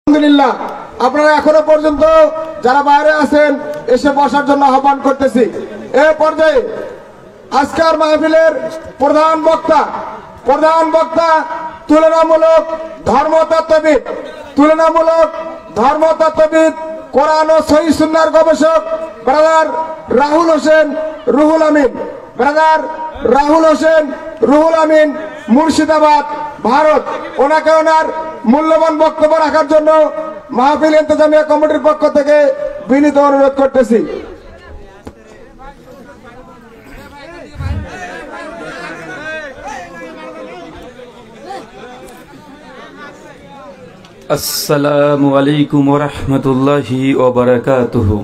আলহামদুলিল্লাহ আপনারা এখনো পর্যন্ত যারা বাইরে আছেন এসে বসার জন্য আহ্বান করতেছি। এই পর্যায়ে আজকের মাহফিলের প্রধান বক্তা তুলনামূলক ধর্মতত্ত্ববিদ কোরআন ও সহিহ সুন্নাহর গবেষক ব্রাদার রাহুল হোসেন রুহুল আমিন মুর্শিদাবাদ ভারত। ওনাকে ওনার মূল্যবান বক্তব্য রাখার জন্য মাহফিল ইন্তজামিয়া কমিটির পক্ষ থেকে বিনীত অনুরোধ করতেছি। আসসালামু আলাইকুম ওয়া রাহমাতুল্লাহি ওয়া বারাকাতুহু।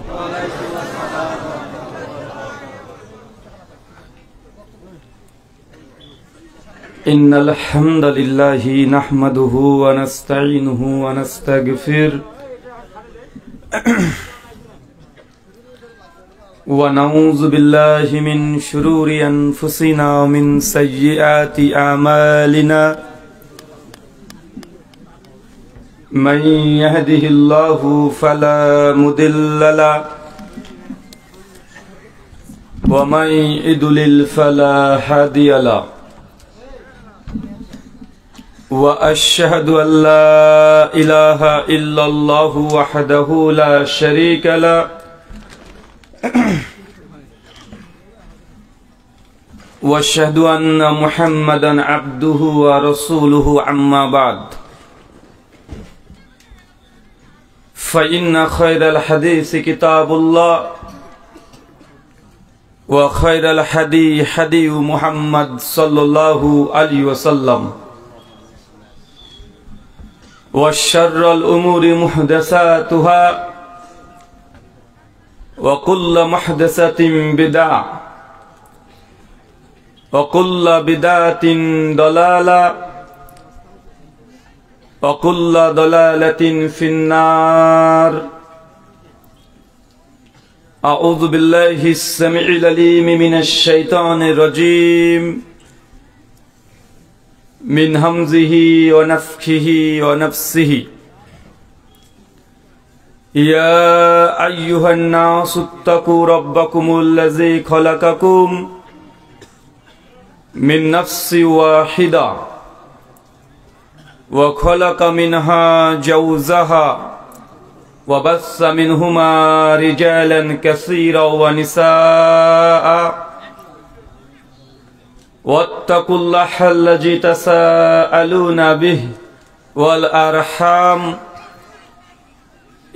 ইন্নাল হামদালিল্লাহি নাহমাদুহু ওয়া নাস্তাঈনুহু ওয়া নাস্তাগফির ওয়া নাউযু বিল্লাহি মিন শুরুরি আনফুসিনা ওয়া মিন সাইয়্যাতি আমালিনা। من يهده الله فلا مضل له ومن يضلل فلا هادي له وأشهد أن لا إله إلا الله وحده لا شريك له وأشهد أن محمدا عبده ورسوله أما بعد فإن خير الحديث كتاب الله وخير الهدي هدي محمد صلى الله عليه وسلم وشر الأمور محدثاتها وكل محدثة بدعة وكل بدعة ضلالة وكل ضلالة في النار. أعوذ بالله السميع العليم من الشيطان الرجيم من همزه ونفخه ونفسه. يا أيها الناس اتقوا ربكم الذي خلقكم من نفس واحدة وخلق منها زوجها وبث منهما رجالا كثيرا ونساء واتقوا الله الذي تساءلون به والأرحام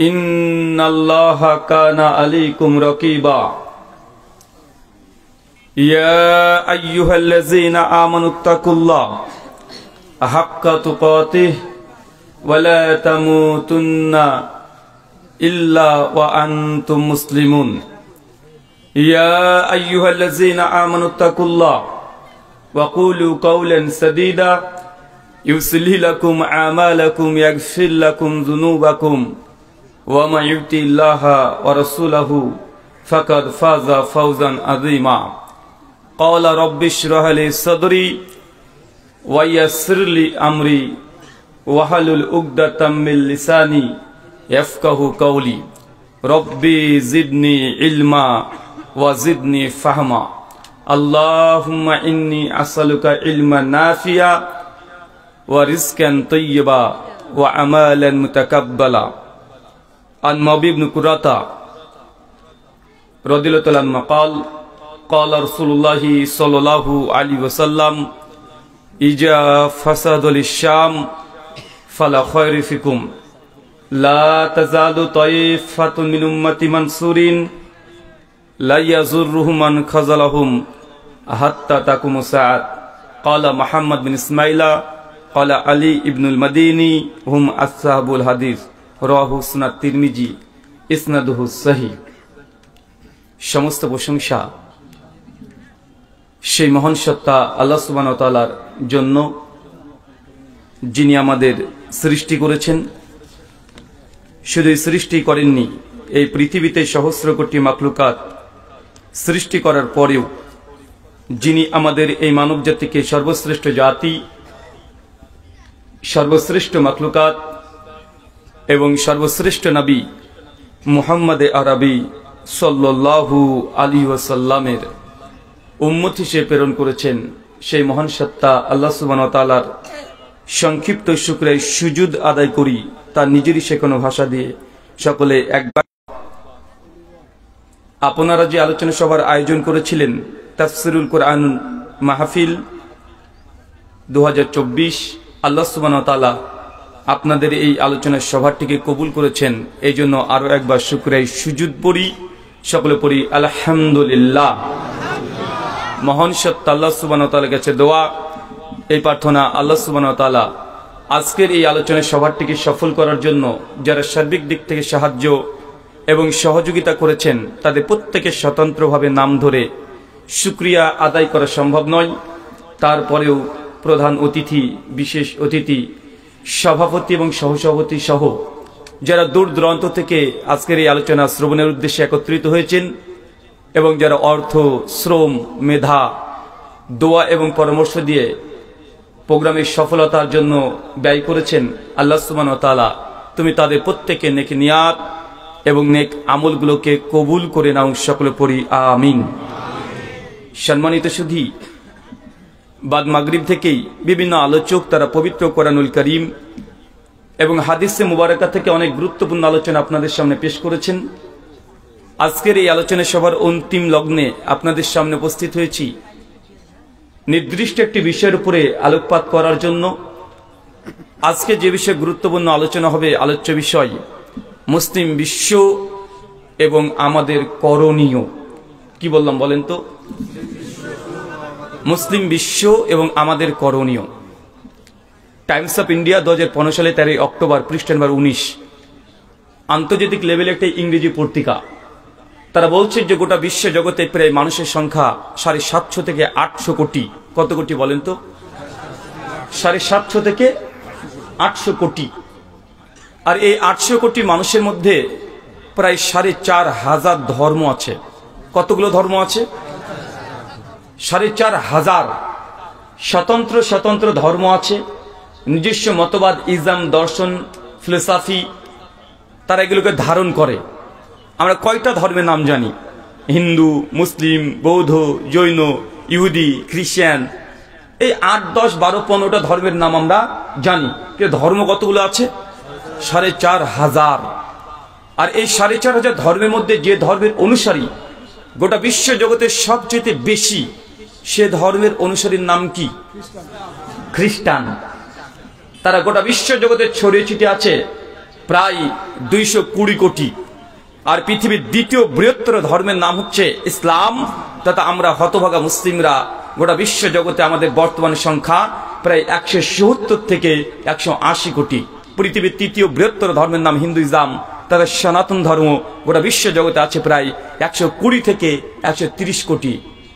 إن الله كان عليكم رقيبا. يا أيها الذين آمنوا اتقوا الله حق تقاته ولا تموتن إلا وأنتم مسلمون. يا أيها الذين آمنوا اتقوا الله وقولوا قولا سديدا يصلح لكم أعمالكم يغفر لكم ذنوبكم ومن يطع الله ورسوله فقد فاز فوزا عظيما. قال رب اشرح لي صدري ويسر لي أمري واحلل عقدة من لساني يفقهوا قولي. ربي زدني علما وزدني فهما. اللهم إني أسألك علما نافعا ورزقا طيبا وعملا متقبلا. عن مبي بن قرة رضي الله عنه قال قال رسول الله صلى الله عليه وسلم إذا فسد الشام فلا خير فيكم لا تزال طائفة من أمتي منصورين لا يضرهم من خذلهم حتى تقوم الساعة. قال محمد بن إسماعيل قال علي بن المديني هم أصحاب الحديث رواه سنن الترمذي ইসনাদুহু সহিহ। সমস্ত প্রশংসা সেই মহান সত্তা আল্লাহ সুবহানাহু ওয়া তাআলার জন্য, যিনি আমাদের সৃষ্টি করেছেন। শুধু সৃষ্টি করেননি, এই পৃথিবীতে সহস্র কোটি মাখলুকাত সৃষ্টি করার পরেও যিনি আমাদের এই মানব জাতিকে সর্বশ্রেষ্ঠ জাতি, সর্বশ্রেষ্ঠ মাখলুকাত এবং সর্বশ্রেষ্ঠ নবী মুহাম্মদ আরবি সাল্লাল্লাহু আলাইহি ওয়াসাল্লামের উম্মত হিসেবে প্রেরণ করেছেন, সেই মহান সত্তা আল্লাহ সুবহানাহু ওয়া তাআলার সংক্ষিপ্ত শুকরিয়া সুজুদ আদায় করি তার নিজেরই শেখানো ভাষা দিয়ে। সকলে একবার আপনারা যে আলোচনা সভার আয়োজন করেছিলেন তাফসিরুল কোরআন মাহফিল 2024, আল্লাহ সুবহানাহু ওয়া তাআলা আপনাদের এই আলোচনার সভাটিকে কবুল করেছেন, এই জন্য আরো একবার শুকরিয়া সুজুদ পড়ি, সকলে পড়ি আলহামদুলিল্লাহ। মহান সত্তা আল্লাহ সুবহানাহু ওয়া তাআলার কাছে দোয়া, এই প্রার্থনা আল্লাহ সুবহানাহু ওয়া তাআলা আজকের এই আলোচনার সভাটিকে সফল করার জন্য যারা সার্বিক দিক থেকে সাহায্য এবং সহযোগিতা করেছেন তাদের প্রত্যেকের স্বতন্ত্রভাবে নাম ধরে শুকরিয়া আদায় করা সম্ভব নয়। তারপরেও প্রধান অতিথি, বিশেষ অতিথি, সভাপতি এবং সহসভাপতি সহ যারা দূর দূরান্ত থেকে আজকের এই আলোচনা শ্রবণের উদ্দেশ্যে একত্রিত হয়েছেন এবং যারা অর্থ, শ্রম, মেধা, দোয়া এবং পরামর্শ দিয়ে প্রোগ্রামের সফলতার জন্য ব্যয় করেছেন, আল্লাহ সুবহানাহু ওয়া তাআলা তুমি তাদের প্রত্যেকের নেক নিয়াত এবং নেক আমলগুলোকে কবুল করে নাও, সকলে পড়ি আমিন। সম্মানিত সুধী, বাদ মাগরিব থেকেই বিভিন্ন আলোচক তারা পবিত্র কোরআনুল কারীম এবং হাদিসে মুবারাকা থেকে অনেক গুরুত্বপূর্ণ আলোচনা আপনাদের সামনে পেশ করেছেন। আজকের এই আলোচনা সভার অন্তিম লগ্নে আপনাদের সামনে উপস্থিত হয়েছি নির্দিষ্ট একটি বিষয়ের উপরে আলোকপাত করার জন্য। আজকে যে বিষয়ে গুরুত্বপূর্ণ আলোচনা হবে, আলোচ্য বিষয় মুসলিম বিশ্ব এবং আমাদের করণীয়। কি বললাম বলেন তো? মুসলিম বিশ্ব এবং আমাদের করণীয়। টাইমস অফ ইন্ডিয়া 2015 সালে 13 অক্টোবর, পৃষ্ঠা নম্বর 19, আন্তর্জাতিক লেভেলে একটা ইংরেজি পত্রিকা। তারা বলছে যে গোটা বিশ্ব জগতে প্রায় মানুষের সংখ্যা 750 থেকে 800 কোটি। কত কোটি বলেন তো? 750 থেকে 800 কোটি। আর এই 800 কোটি মানুষের মধ্যে প্রায় 4,500 ধর্ম আছে। কতগুলো ধর্ম আছে? 4,500 স্বতন্ত্র স্বতন্ত্র ধর্ম আছে, নিজস্ব মতবাদ, ইসলাম, দর্শন, ফিলোসফি, তারা এগুলোকে ধারণ করে। আমরা কয়টা ধর্মের নাম জানি? হিন্দু, মুসলিম, বৌদ্ধ, জৈন, ইহুদি, খ্রিস্টান, এই 8, 10, 12, 15টা ধর্মের নাম আমরা জানি। কিন্তু ধর্ম কতগুলো আছে? 4,500। আর এই 4,500 ধর্মের মধ্যে যে ধর্মের অনুসারী গোটা বিশ্ব জগতের সবচেয়ে বেশি, সে ধর্মের অনুসারীর নাম কি? খ্রিস্টান। তারা গোটা বিশ্ব জগতে ছড়িয়ে ছিটিয়ে আছে প্রায় 220 কোটি। আর পৃথিবীর দ্বিতীয় বৃহত্তর ধর্মের নাম হচ্ছে ইসলাম, তথা আমরা হতভাগা মুসলিমরা গোটা বিশ্ব জগতে আমাদের বর্তমান সংখ্যা প্রায় 170 থেকে 180 কোটি। পৃথিবীর তৃতীয় বৃহত্তর ধর্মের নাম হিন্দুইজম, তথা সনাতন ধর্ম গোটা বিশ্ব জগতে আছে প্রায় 120 থেকে 130 কোটি।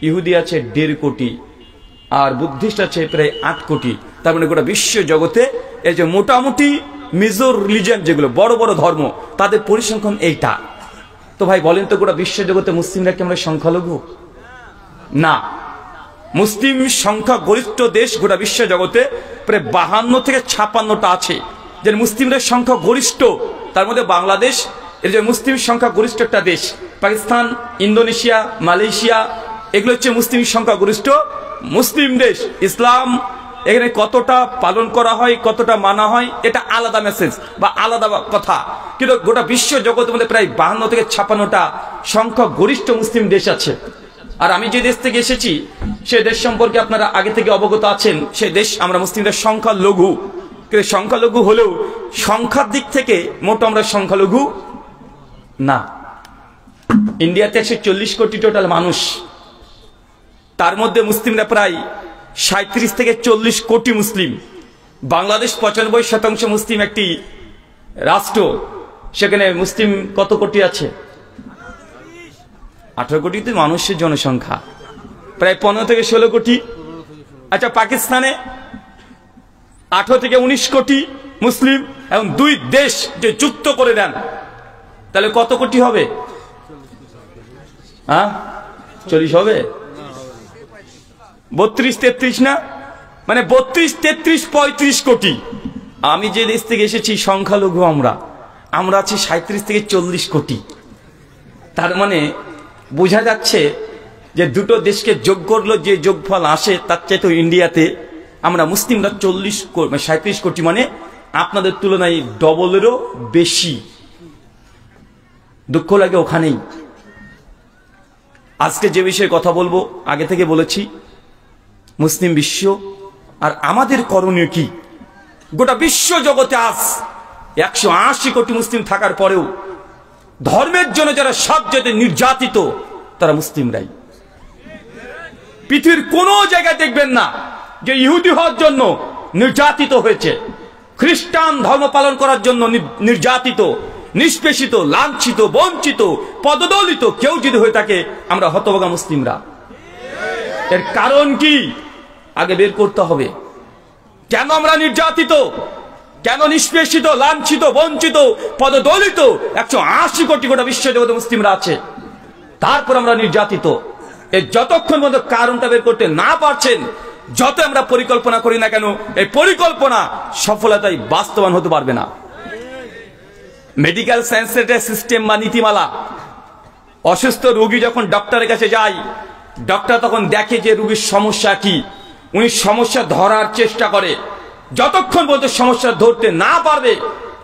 ইহুদি আছে 1.5 কোটি, আর বুদ্ধিস্ট আছে প্রায় 8 কোটি। তার মানে গোটা বিশ্ব জগতে এই যে মোটামুটি মেজর রিলিজিয়ন, যেগুলো বড় বড় ধর্ম, তাদের পরিসংখ্যান এইটা। তো ভাই বলেন তো, গোটা বিশ্ব জগতে মুসলিমরা কি আমরা সংখ্যালঘু? না। মুসলিম সংখ্যা গরিষ্ঠ দেশ গোটা বিশ্ব জগতে প্রায় 52 থেকে 56টা আছে, যে মুসলিমরা সংখ্যা গরিষ্ঠ। তার মধ্যে বাংলাদেশ এর যে মুসলিম সংখ্যা গরিষ্ঠ একটা দেশ। পাকিস্তান, ইন্দোনেশিয়া, মালয়েশিয়া, এগুলো হচ্ছে মুসলিম সংখ্যা গরিষ্ঠ মুসলিম দেশ। ইসলাম এখানে কতটা পালন করা হয়, কতটা মানা হয়, এটা আলাদা মেসেজ বা আলাদা কথা। কিন্তু গোটা বিশ্ব জগতের মধ্যে প্রায় 52 থেকে 56টা সংখ্যা গরিষ্ঠ মুসলিম দেশ আছে। আর আমি যে দেশ থেকে এসেছি সেই দেশ সম্পর্কে আপনারা আগে থেকে অবগত আছেন। সেই দেশ আমরা মুসলিমদের সংখ্যা লঘু, কিন্তু সংখ্যালঘু হলেও সংখ্যার দিক থেকে মোট আমরা সংখ্যালঘু না। ইন্ডিয়াতে 140 কোটি টোটাল মানুষ, তার মধ্যে মুসলিমরা প্রায় 37 থেকে 40 কোটি মুসলিম। বাংলাদেশ 95% মুসলিম একটি রাষ্ট্র, সেখানে মুসলিম কত কোটি আছে? 18 কোটিতে মানুষের জনসংখ্যা প্রায় 15 থেকে 16 কোটি। আচ্ছা, পাকিস্তানে 18 থেকে 19 কোটি মুসলিম, এবং 2 দেশ যে যুক্ত করে দেন, তাহলে কত কোটি হবে? 40 হবে? 32-33 না, মানে 32, 33, 35 কোটি। আমি যে দেশ থেকে এসেছি সংখ্যালঘু আমরা, আমরা আছি 37 থেকে 40 কোটি। তার মানে বোঝা যাচ্ছে যে দুটো দেশকে যোগ করলো যে যোগফল আসে তার চাইতে ইন্ডিয়াতে আমরা মুসলিমরা 37 কোটি, মানে আপনাদের তুলনায় ডবলেরও বেশি। দুঃখ লাগে ওখানেই। আজকে যে বিষয়ে কথা বলবো আগে থেকে বলেছি, মুসলিম বিশ্ব আর আমাদের করণীয় কি। গোটা বিশ্ব জগতে আজ 180 কোটি মুসলিম থাকার পরেও ধর্মের জন্য যারা সবচেয়ে নির্যাতিত তারা মুসলিমরাই। পৃথিবীর কোন জায়গায় দেখবেন না যে ইহুদি হওয়ার জন্য নির্যাতিত হয়েছে, খ্রিস্টান ধর্ম পালন করার জন্য নির্যাতিত, নিষ্পেষিত, লাঞ্ছিত, বঞ্চিত, পদদলিত কেউ যদি হয়ে থাকে আমরা হতভাগা মুসলিমরা। এর কারণ কি আগে বের করতে হবে। কেন আমরা নির্যাতিত, কেন নিষ্পেষিত, লাঞ্ছিত, বঞ্চিত, পদদলিত 180 কোটি গোটা বিশ্ব জগতে মুসলিমরা আছে, তারপর আমরা নির্যাতিত। এই যতক্ষণ পর্যন্ত কারণটা বের করতে না পারছেন, যত আমরা পরিকল্পনা করি না কেন এই পরিকল্পনা সফলতায় বাস্তবায়ন হতে পারবে না। মেডিকেল সায়েন্সের সিস্টেম বা নীতিমালা, অসুস্থ রোগী যখন ডক্টরের কাছে যায়, ডক্টর তখন দেখে যে রোগীর সমস্যা কি, উনি সমস্যা ধরার চেষ্টা করে। যতক্ষণ পর্যন্ত সমস্যা ধরতে না পারবে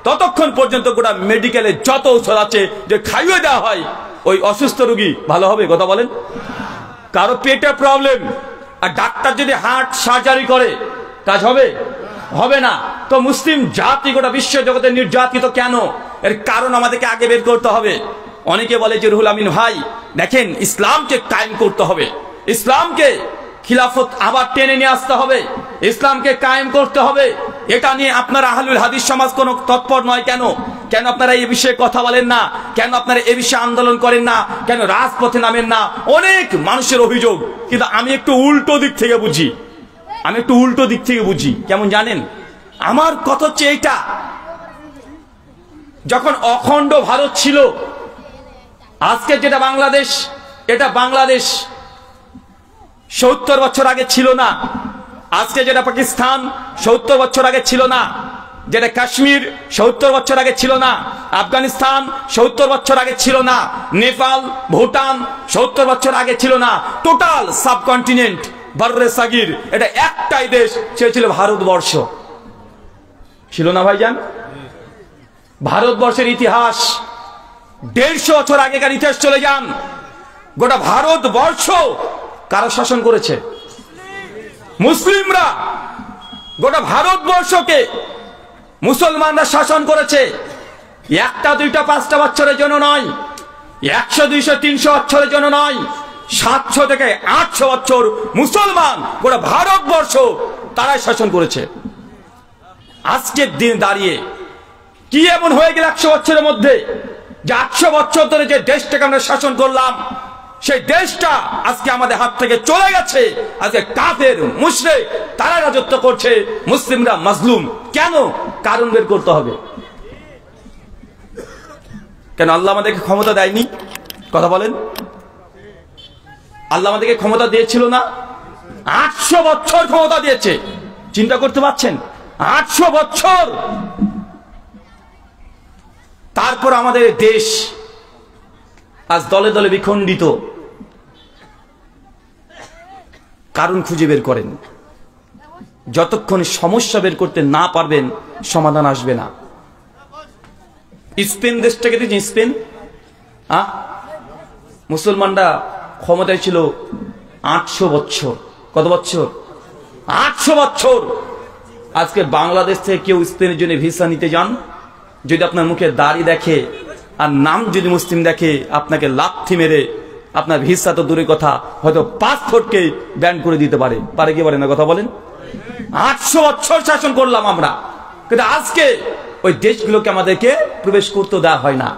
ততক্ষণ পর্যন্ত গোটা মেডিকেলে যত ঔষধ আছে যে খাইয়ে দেওয়া হয়, ওই অসুস্থ রোগী ভালো হবে? কথা বলেন। কারো পেটের প্রবলেম, আর ডাক্তার যদি হার্ট সার্জারি করে কাজ হবে? হবে না। তো মুসলিম জাতি গোটা বিশ্ব জগতে নির্যাতিত কেন? এর কারণ আমাদেরকে আগে বের করতে হবে। অনেকে বলে যে রুহুল আমিন ভাই দেখেন ইসলামকে কায়েম করতে হবে, ইসলামকে খিলাফত আবার টেনে নিয়ে আসতে হবে, ইসলামকে কায়েম করতে হবে। এটা নিয়ে আপনারা আহলুল হাদিস সমাজ কোনো তৎপর নয় কেন? কেন আপনারা এই বিষয়ে কথা বলেন না? কেন আপনারা এই বিষয়ে আন্দোলন করেন না? কেন রাজপথে নামেন না? অনেক মানুষের অভিযোগ, কিন্তু আমি একটু উল্টো দিক থেকে বুঝি। কেমন জানেন? আমার কথা হচ্ছে এইটা, যখন অখণ্ড ভারত ছিল, আজকে যেটা বাংলাদেশ, এটা বাংলাদেশ 70 বছর আগে ছিল না। আজকে যেটা পাকিস্তান 70 বছর আগে ছিল না, যেটা কাশ্মীর 70 বছর আগে ছিল না, আফগানিস্তান 70 বছর আগে ছিল না, নেপাল, ভুটান 70 বছর আগে ছিল না। টোটাল সাবকন্টিনেন্ট বাররে সাগির এটা একটাই দেশ, সে ছিল ভারতবর্ষ। ছিল না ভাইজান? ভারতবর্ষের ইতিহাস 150 বছর আগেকার ইতিহাস চলে যান, গোটা ভারতবর্ষ কারা শাসন করেছে? মুসলিমরা। গোটা ভারতবর্ষকে মুসলমানরা শাসন করেছে। একটা দুইটা 5টা বছরের জন্য নয়, 100 200 300 বছরের জন্য নয়, 700 থেকে 800 বছর মুসলমান গোটা ভারতবর্ষ তারাই শাসন করেছে। আজকের দিন দাঁড়িয়ে কি এমন হয়ে গেল 100 বছরের মধ্যে যে 800 বছর ধরে যে দেশটাকে আমরা শাসন করলাম, সেই দেশটা আজকে আমাদের হাত থেকে চলে গেছে। আজকে কাফের মুশরিক তারা রাজত্ব করছে, মুসলিমরা মাজলুম। কেন? কারণ বের করতে হবে। কেন আল্লাহ আমাদেরকে ক্ষমতা দেয়নি? কথা বলেন। আল্লাহ আমাদেরকে ক্ষমতা দিয়েছিল না? 800 বছর ক্ষমতা দিয়েছে। চিন্তা করতে পারছেন? 800 বছর। তারপর আমাদের দেশ আজ দলে দলে বিখণ্ডিত। কারণ খুঁজে বের করেন। যতক্ষণ সমস্যা বের করতে না পারবেন সমাধান আসবে না। স্পেন দেশটাকে দেখছেন? স্পেন মুসলমানরা ক্ষমতায় ছিল 800 বছর। কত বছর? 800 বছর। আজকে বাংলাদেশ থেকে কেউ স্পেনের জন্য ভিসা নিতে যান, যদি আপনার মুখে দাড়ি দেখে আর নাম যদি মুসলিম দেখে, আপনাকে লাথি মেরে আপনার ভিসা তো দূরের কথা, হয়তো পাসপোর্টকে ব্যান করে দিতে পারে। পারে কি পারে না? কথা বলেন। 800 বছর শাসন করলাম আমরা, কিন্তু আজকে ওই দেশগুলোকে আমাদেরকে প্রবেশ করতে দেওয়া হয় না।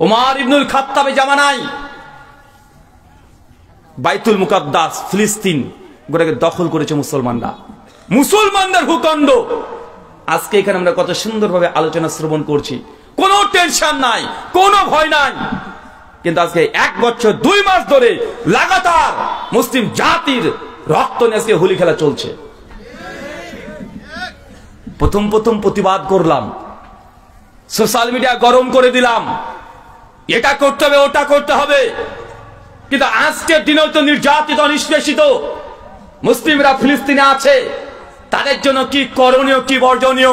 ওমর ইবনুল খাত্তাবের জামানায় বাইতুল মুকাদ্দাস ফিলিস্তিন গোটাকে দখল করেছে মুসলমানরা, মুসলমানদের ভূখণ্ড। আজকে এখানে আমরা কত সুন্দরভাবে আলোচনা শ্রবণ করছি, কোনো টেনশন নাই, কোনো ভয় নাই। কিন্তু আজকে 1 বছর 2 মাস ধরে লাগাতার মুসলিম জাতির রক্ত নিয়ে আজকে হোলি খেলা চলছে। প্রথম প্রতিবাদ করলাম, সোশ্যাল মিডিয়া গরম করে দিলাম, এটা করতে হবে ওটা করতে হবে, কিন্তু আজকের দিনেও তো নির্যাতিত নিষ্পেষিত মুসলিমরা ফিলিস্তিনে আছে, তাদের জন্য কি করণীয় কি বর্জনীয়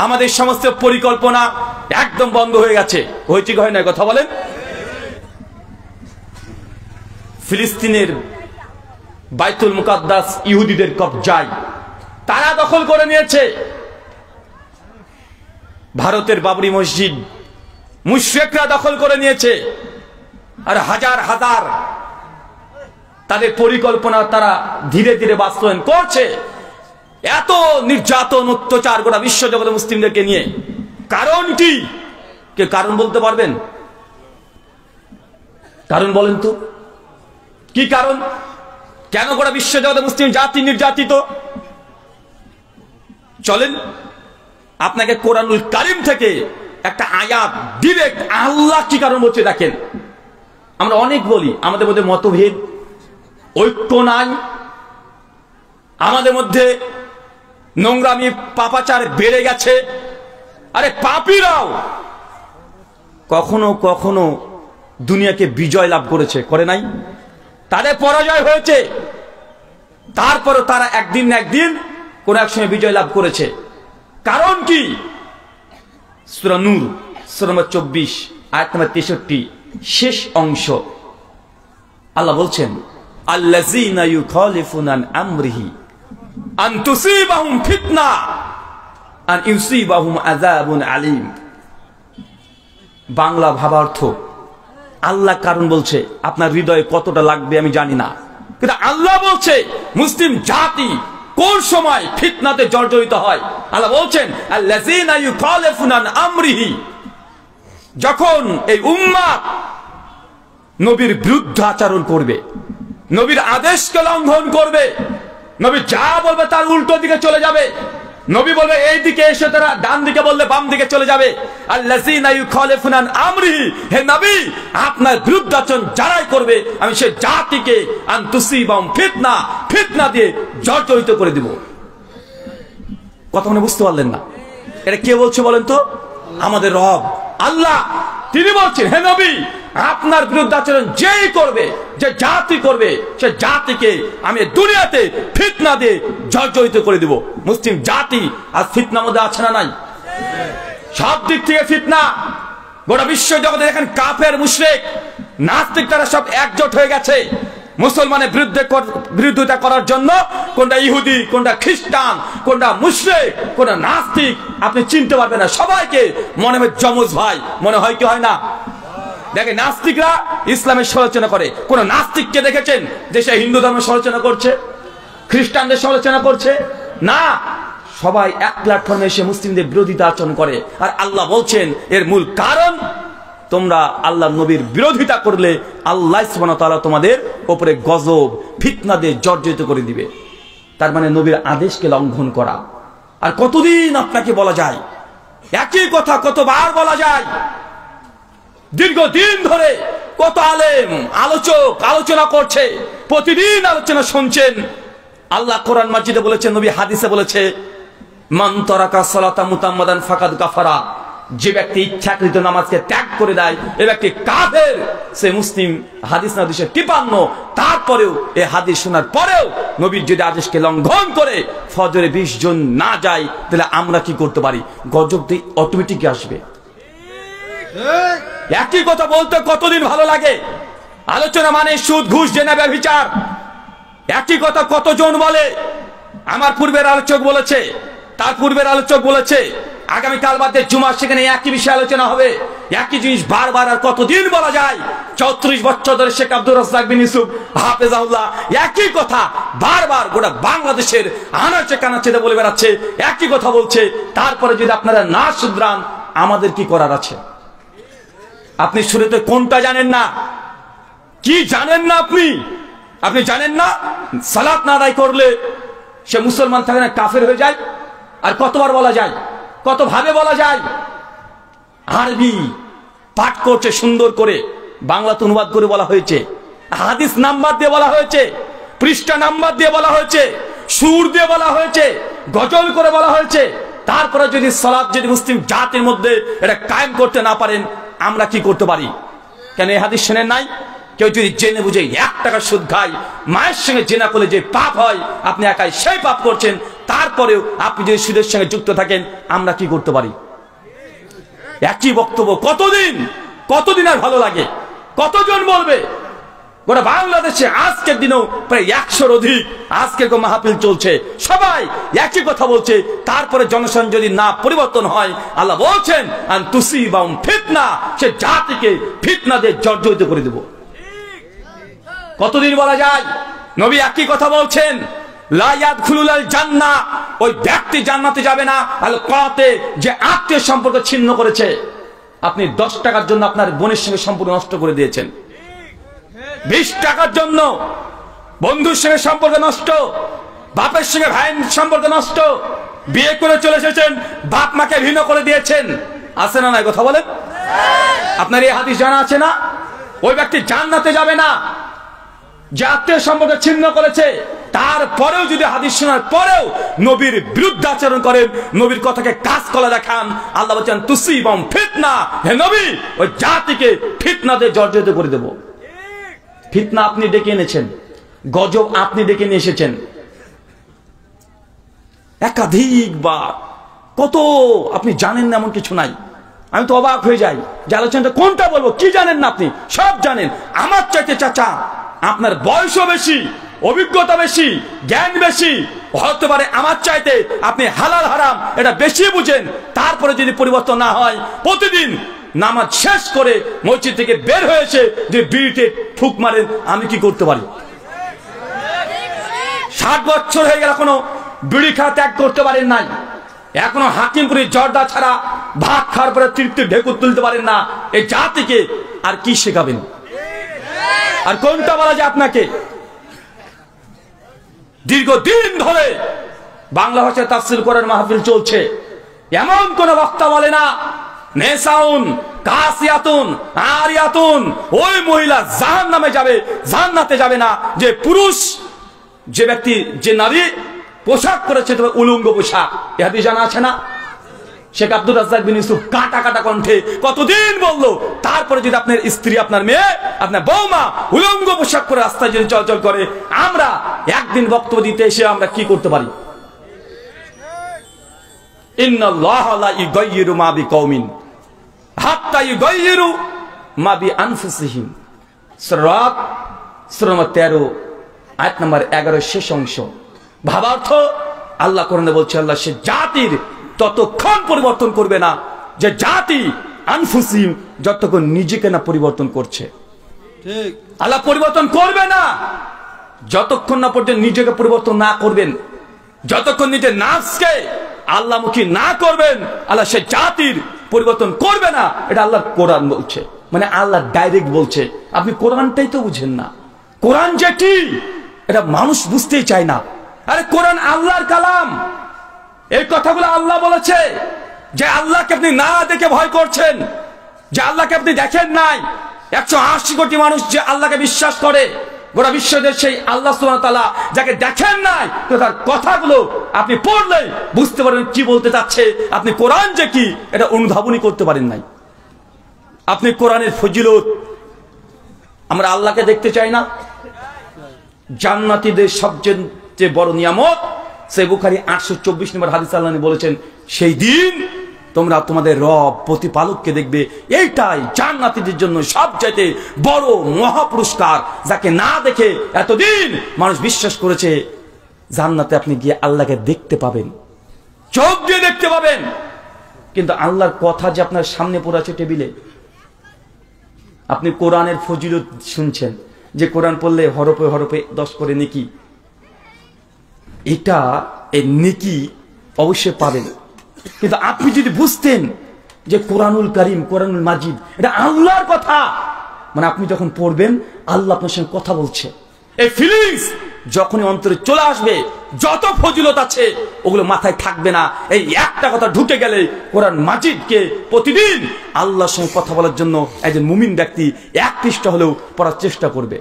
আমাদের সমস্ত পরিকল্পনা একদম বন্ধ হয়ে গেছে। হয়েছে কি হয় না কথা বলেন? ফিলিস্তিনের বাইতুল মুকাদ্দাস ইহুদিদের কবজায়, তারা দখল করে নিয়েছে। ভারতের বাবরি মসজিদ মুশরিকরা দখল করে নিয়েছে, আর হাজার হাজার তাদের পরিকল্পনা তারা ধীরে ধীরে বাস্তবায়ন করছে। এত নির্যাতন অত্যাচার গোটা বিশ্বজগতে মুসলিমদেরকে নিয়ে, কারণ কি? কে কারণ বলতে পারবেন? কারণ বলেন তো, কি কারণ? কেন গোটা বিশ্বজগতে মুসলিম জাতি নির্যাতিত? চলেন আপনাকে কোরআনুল কারীম থেকে একটা আয়াত ডিরেক্ট আল্লাহ কি কারণ বলছে দেখেন। আমরা অনেক বলি আমাদের মধ্যে মতভেদ, ঐক্য নাই, আমাদের মধ্যে নোংরামি পাপাচার বেড়ে গেছে। আরে পাপীরাও কখনো কখনো দুনিয়াকে বিজয় লাভ করেছে, করে নাই? তাদের পরাজয় হয়েছে, তারপরও তারা একদিন না একদিন কোন এক সময় বিজয় লাভ করেছে। কারণ কি? সূরা নূর সূরা নম্বর 24 আয়াত নম্বর 63 শেষ অংশ আল্লাহ বলছেন, আল্লাযীনা ইউখালিফুনা আন আমরিহি আন তুসিবাহুম ফিতনা আন ইউসিবাহুম আযাবুন আলীম। বাংলা ভাবার্থ, আল্লাহ কারণ বলছে, আপনার হৃদয়ে কতটা লাগবে আমি জানি না, কিন্তু আল্লাহ বলছে মুসলিম জাতি কোন সময় ফিতনাতে জর্জরিত হয়। আল্লাহ বলছেন আল্লাযীনা ইউখালিফুনা আন আমরিহি, যখন এই উম্মাহ নবীর বিরুদ্ধে আচরণ করবে, নবীর আদেশকে লঙ্ঘন করবে, নবী যা বলবে তার উল্টো দিকে চলে যাবে, নবী বলবে এই দিকে এসে তারা ডান দিকে বললে বাম দিকে চলে যাবে। আল্লাযীনা ইউখালিফুনা আন আমরিহি, হে নবী আপনার বিরুদ্ধে আচরণ যারাই করবে আমি সে জাতিকে আন তুসিবাহুম ফিতনা, ফিতনা দিয়ে জর্জরিত করে দিব। কথা মনে বুঝতে পারলেন না? এটা কে বলছে বলেন তো? আমাদের রব আল্লাহ। তিনি বলছেন হে নবী আপনার বিরুদ্ধে আচরণ যেই করবে, যে জাতি করবে, সে জাতিকে আমি দুনিয়াতে ফিতনা দিয়ে জর্জরিত করে দিব। মুসলিম জাতি আর ফিতনার মধ্যে আছে না নাই? সব দিক থেকে ফিতনা। গোটা বিশ্ব জগতে দেখেন কাফের মুশরিক নাস্তিক তারা সব একজোট হয়ে গেছে মুসলমানের বিরুদ্ধতা করার জন্য। কোনটা ইহুদি, কোনটা খ্রিস্টান, কোনটা মুশরিক, কোনটা নাস্তিক আপনি চিনতে পারবেন না। সবাইকে মনে হয় যমজ ভাই মনে হয়, কি হয় না? দেখেন নাস্তিকরা ইসলামের সমালোচনা করে, কোন নাস্তিককে দেখেছেন যে সে হিন্দু ধর্মের সমালোচনা করছে, খ্রিস্টানদের সমালোচনা করছে? না, সবাই এক প্ল্যাটফর্মে এসে মুসলিমদের বিরোধিতা আচরণ করে। আর আল্লাহ বলছেন এর মূল কারণ, তোমরা আল্লাহ নবীর বিরোধিতা করলে আল্লাহ সুবহানাহু ওয়া তাআলা তোমাদের উপরে গজব ফিতনা দিয়ে জর্জরিত করে দিবে। তার মানে নবীর আদেশকে লঙ্ঘন করা। আর কতদিন আপনাকে বলা যায় একই কথা, কতবার বলা যায়? দীর্ঘদিন ধরে কত আলেম আলোচক আলোচনা করছে, প্রতিদিন আলোচনা শুনছেন। আল্লাহ কোরআন মাজিদে বলেছে, নবী হাদিসে বলেছে, মান তারাকা সালাতা মুতাম্মাদান ফাকাদ কাফারা, যে ব্যক্তি ইচ্ছাকৃত নামাজকে ত্যাগ করে দেয় এ ব্যক্তি কাফের। সে মুসলিম হাদিস না 253। তারপরেও এই হাদিস শোনার পরেও নবীর যদি আদেশকে লঙ্ঘন করে ফজরে 20 জন না যায়, তাহলে আমরা কি করতে পারি? গজব অটোমেটিক আসবে। একই কথা বলতে কতদিন ভালো লাগে। আলোচনা মানে সুদ ঘুষ জেনা ব্যভিচার, একই কথা কতজন বলে। আমার পূর্বের আলোচক বলেছে, তার পূর্বের আলোচক বলেছে, আগামীকাল বাদে জুমা সেখানে একই বিষয়ে আলোচনা হবে। একই জিনিস বারবার আর কতদিন বলা যায়? 34 বছর ধরে শেখ আব্দুর রাজ্জাক বিন ইউসুফ হাফেজাহুল্লাহ একই কথা বারবার গোটা বাংলাদেশের আনাচে কানাচে বলে বেড়াচ্ছে, একই কথা বলছে। তারপরে যদি আপনারা না শুধরান আমাদের কি করার আছে? আপনি শুরুতে কোনটা জানেন না? কি জানেন না আপনি? আপনি জানেন না সালাত না আদায় করলে সে মুসলমান থাকে না, কাফের হয়ে যায়? আর কতবার বলা যায়, কত ভাবে বলা যায়। আরবি পাঠ করছে সুন্দর করে, বাংলাতে অনুবাদ করে বলা হয়েছে, হাদিস নাম্বার দিয়ে বলা হয়েছে, পৃষ্ঠা নাম্বার দিয়ে বলা হয়েছে, সুর দিয়ে বলা হয়েছে, গজল করে বলা হয়েছে। তারপরে যদি সালাত যদি মুসলিম জাতির মধ্যে এটা কায়েম করতে না পারেন, আমরা কি করতে পারি? কেন এই হাদিস শুনেন নাই? কেউ যদি জেনে বুঝে 1 টাকা সুদ খায়, মায়ের সঙ্গে জেনা করলে যে পাপ হয়, আপনি একাই সেই পাপ করছেন। তারপরেও আপনি যদি সুদের সঙ্গে যুক্ত থাকেন, আমরা কি করতে পারি? একই বক্তব্য কতদিন আর ভালো লাগে? কতজন বলবে? গোটা বাংলাদেশে আজকের দিনেও প্রায় 100-র অধিক আজকের মাহফিল চলছে, সবাই একই কথা বলছে। তারপরে জনসন যদি না পরিবর্তন হয়, আল্লাহ বলছেন আন তুসিবাহুম ফিতনা, সে জাতিকে ফিতনা দিয়ে জর্জরিত করে দেব। কতদিন বলা যায়? নবী একই কথা বলছেন, লা ইয়াদখুলুল জান্নাহ, ওই ব্যক্তি জান্নাতে যাবে না আল কাতে, যে আত্মীয় সম্পর্ক ছিন্ন করেছে। আপনি 10 টাকার জন্য আপনার বোনের সঙ্গে সম্পর্ক নষ্ট করে দিয়েছেন, 20 টাকার জন্য বন্ধুর সঙ্গে সম্পর্ক নষ্ট, বাপের সঙ্গে ভাইয়ের সম্পর্ক নষ্ট, বিয়ে করে চলে এসেছেন, বাপ মাকে ঘৃণ করে দিয়েছেন। আছে না নাই? কথা বলেন। আপনার এই হাদিস জানা আছে না? ওই ব্যক্তি জান্নাতে যাবে না যে আত্মীয় সম্পর্ক ছিন্ন করেছে। তারপরেও যদি হাদিস শোনার পরেও নবীর বিরুদ্ধে আচরণ করেন, নবীর কথাকে কাজ করা দেখান, আল্লাহ বলছেন তুসিবাহুম ফিতনা, হে নবী ওই জাতিকে ফিতনা দিয়ে জর্জরিত করে দেব। ফিতনা আপনি ডেকে এনেছেন, গজব আপনি ডেকে নিয়ে এসেছেন একাধিকবার। কত আপনি জানেন না এমন কিছু নাই। আমি তো অবাক হয়ে যাই যে আলোচনাটা কোনটা বলবো, কি জানেন না আপনি? সব জানেন। আমার চাইতে চাচা আপনার বয়সও বেশি, অভিজ্ঞতা বেশি, জ্ঞান বেশি হতে পারে আমার চাইতে, আপনি হালাল হারাম এটা বেশি বুঝেন। তারপরে যদি পরিবর্তন না হয়, প্রতিদিন নামাজ শেষ করে মসজিদ থেকে বের হয়েছে যে বিড়িতে ফুক মারেন, আমি কি করতে পারি? 60 বছর হয়ে গেল এখনো বিড়ি খাওয়া ত্যাগ করতে পারেন নাই, এখনো হাকিমপুরি জর্দা ছাড়া ভাত খাওয়ার পরে তৃপ্তি ঢেকুর তুলতে পারেন না। এই জাতিকে আর কি শেখাবেন? আর কোনটা বলা যায় আপনাকে? দীর্ঘদিন ধরে বাংলা ভাষায় তাফসীর করার মাহফিল চলছে, এমন কোন বক্তা বলে না নেসাউন কাসিয়াতুন আরিয়াতুন, ওই মহিলা জাহান্নামে যাবে, জান্নাতে যাবে না। যে পুরুষ, যে ব্যক্তি, যে নারী পোশাক করেছে তবে উলঙ্গ পোশাক, এ হাদিস জানা আছে না? শেখ আব্দুর রাজ্জাক বিন ইউসুফ কাটা কাটা কণ্ঠে কতদিন বললো। তারপরে যদি আপনার স্ত্রী, আপনার মেয়ে, আপনার বৌমা উলঙ্গ পোশাক করে রাস্তায় যদি চলাচল করে, আমরা একদিন বক্তব্য দিতে এসে আমরা কি করতে পারি? ইন্নাল্লাহা লা ইউগাইয়িরু মা বিকওমিন হাত্তা ইউগাইয়িরু মা বিআনফুসিহিম। সূরা 13 আয়াত নম্বর 11 শেষ অংশ। ভাবার্থ আল্লাহ কোরআনে বলছে, আল্লাহ সে জাতির ততক্ষণ পরিবর্তন করবে না যে জাতি আনফুসিহিম, যতক্ষণ নিজেকে না পরিবর্তন করছে। ঠিক, আল্লাহ পরিবর্তন করবে না যতক্ষণ না পর্যন্ত নিজেকে পরিবর্তন না করবেন, যতক্ষণ নিজের নাফসকে আল্লাহমুখী না করবেন, আল্লাহ সে জাতির পরিবর্তন করবে না। এটা আল্লাহর কোরআন বলছে, মানে আল্লাহ ডাইরেক্ট বলছে। আপনি কোরআনটাই তো বুঝেন না। কোরআন যে কি এটা মানুষ বুঝতেই চায় না। আরে কোরআন আল্লাহর কালাম, এই কথাগুলো আল্লাহ বলেছে। যে আল্লাহকে আপনি না দেখে ভয় করছেন, যে আল্লাহকে আপনি দেখেন নাই, 180 কোটি মানুষ যে আল্লাহকে বিশ্বাস করে, গোটা বিশ্বের সেই আল্লাহ সুবহানাহু ওয়া তাআলা যাকে দেখেন নাই, তো তার কথাগুলো আপনি পড়লে বুঝতে পারবেন কি বলতে চাচ্ছে। আপনি কোরআন যে কি এটা অনুধাবনই করতে পারেন নাই। আপনি কোরআনের ফজিলত, আমরা আল্লাহকে দেখতে চাই না। জান্নাতীদের সবচেয়ে বড় নিয়ামত, সহিহ বুখারী 824 নম্বর হাদিস আল্লাহ বলেছেন, সেই দিন তোমরা তোমাদের রব প্রতিপালককে দেখবে। এইটাই জান্নাতীদের জন্য সবচেয়ে বড় মহাপুরস্কার, যাকে না দেখে এতদিন মানুষ বিশ্বাস করেছে। জান্নাতে আপনি গিয়ে আল্লাহকে দেখতে পাবেন, চোখ দিয়ে দেখতে পাবেন। কিন্তু আল্লাহর কথা যে আপনার সামনে পড়ে আছে টেবিলে, আপনি কোরআনের ফজিলত শুনছেন, যে কোরআন পড়লে হরফে হরফে 10 করে নেকি, এটা এই নেকি অবশ্যই পাবেন। কিন্তু আপনি যদি বুঝতেন যে কোরআনুল কারীম, কোরআনুল মাজিদ এটা আল্লাহর কথা, মানে আপনি যখন পড়বেন আল্লাহ আপনার সঙ্গে কথা বলছে, এই ফিলিংস যখনই অন্তরে চলে আসবে, যত ফজিলত আছে ওগুলো মাথায় থাকবে না। এই একটা কথা ঢুকে গেলে কোরআন মাজিদকে প্রতিদিন আল্লাহর সঙ্গে কথা বলার জন্য একজন মুমিন ব্যক্তি 1 পৃষ্ঠা হলেও পড়ার চেষ্টা করবে।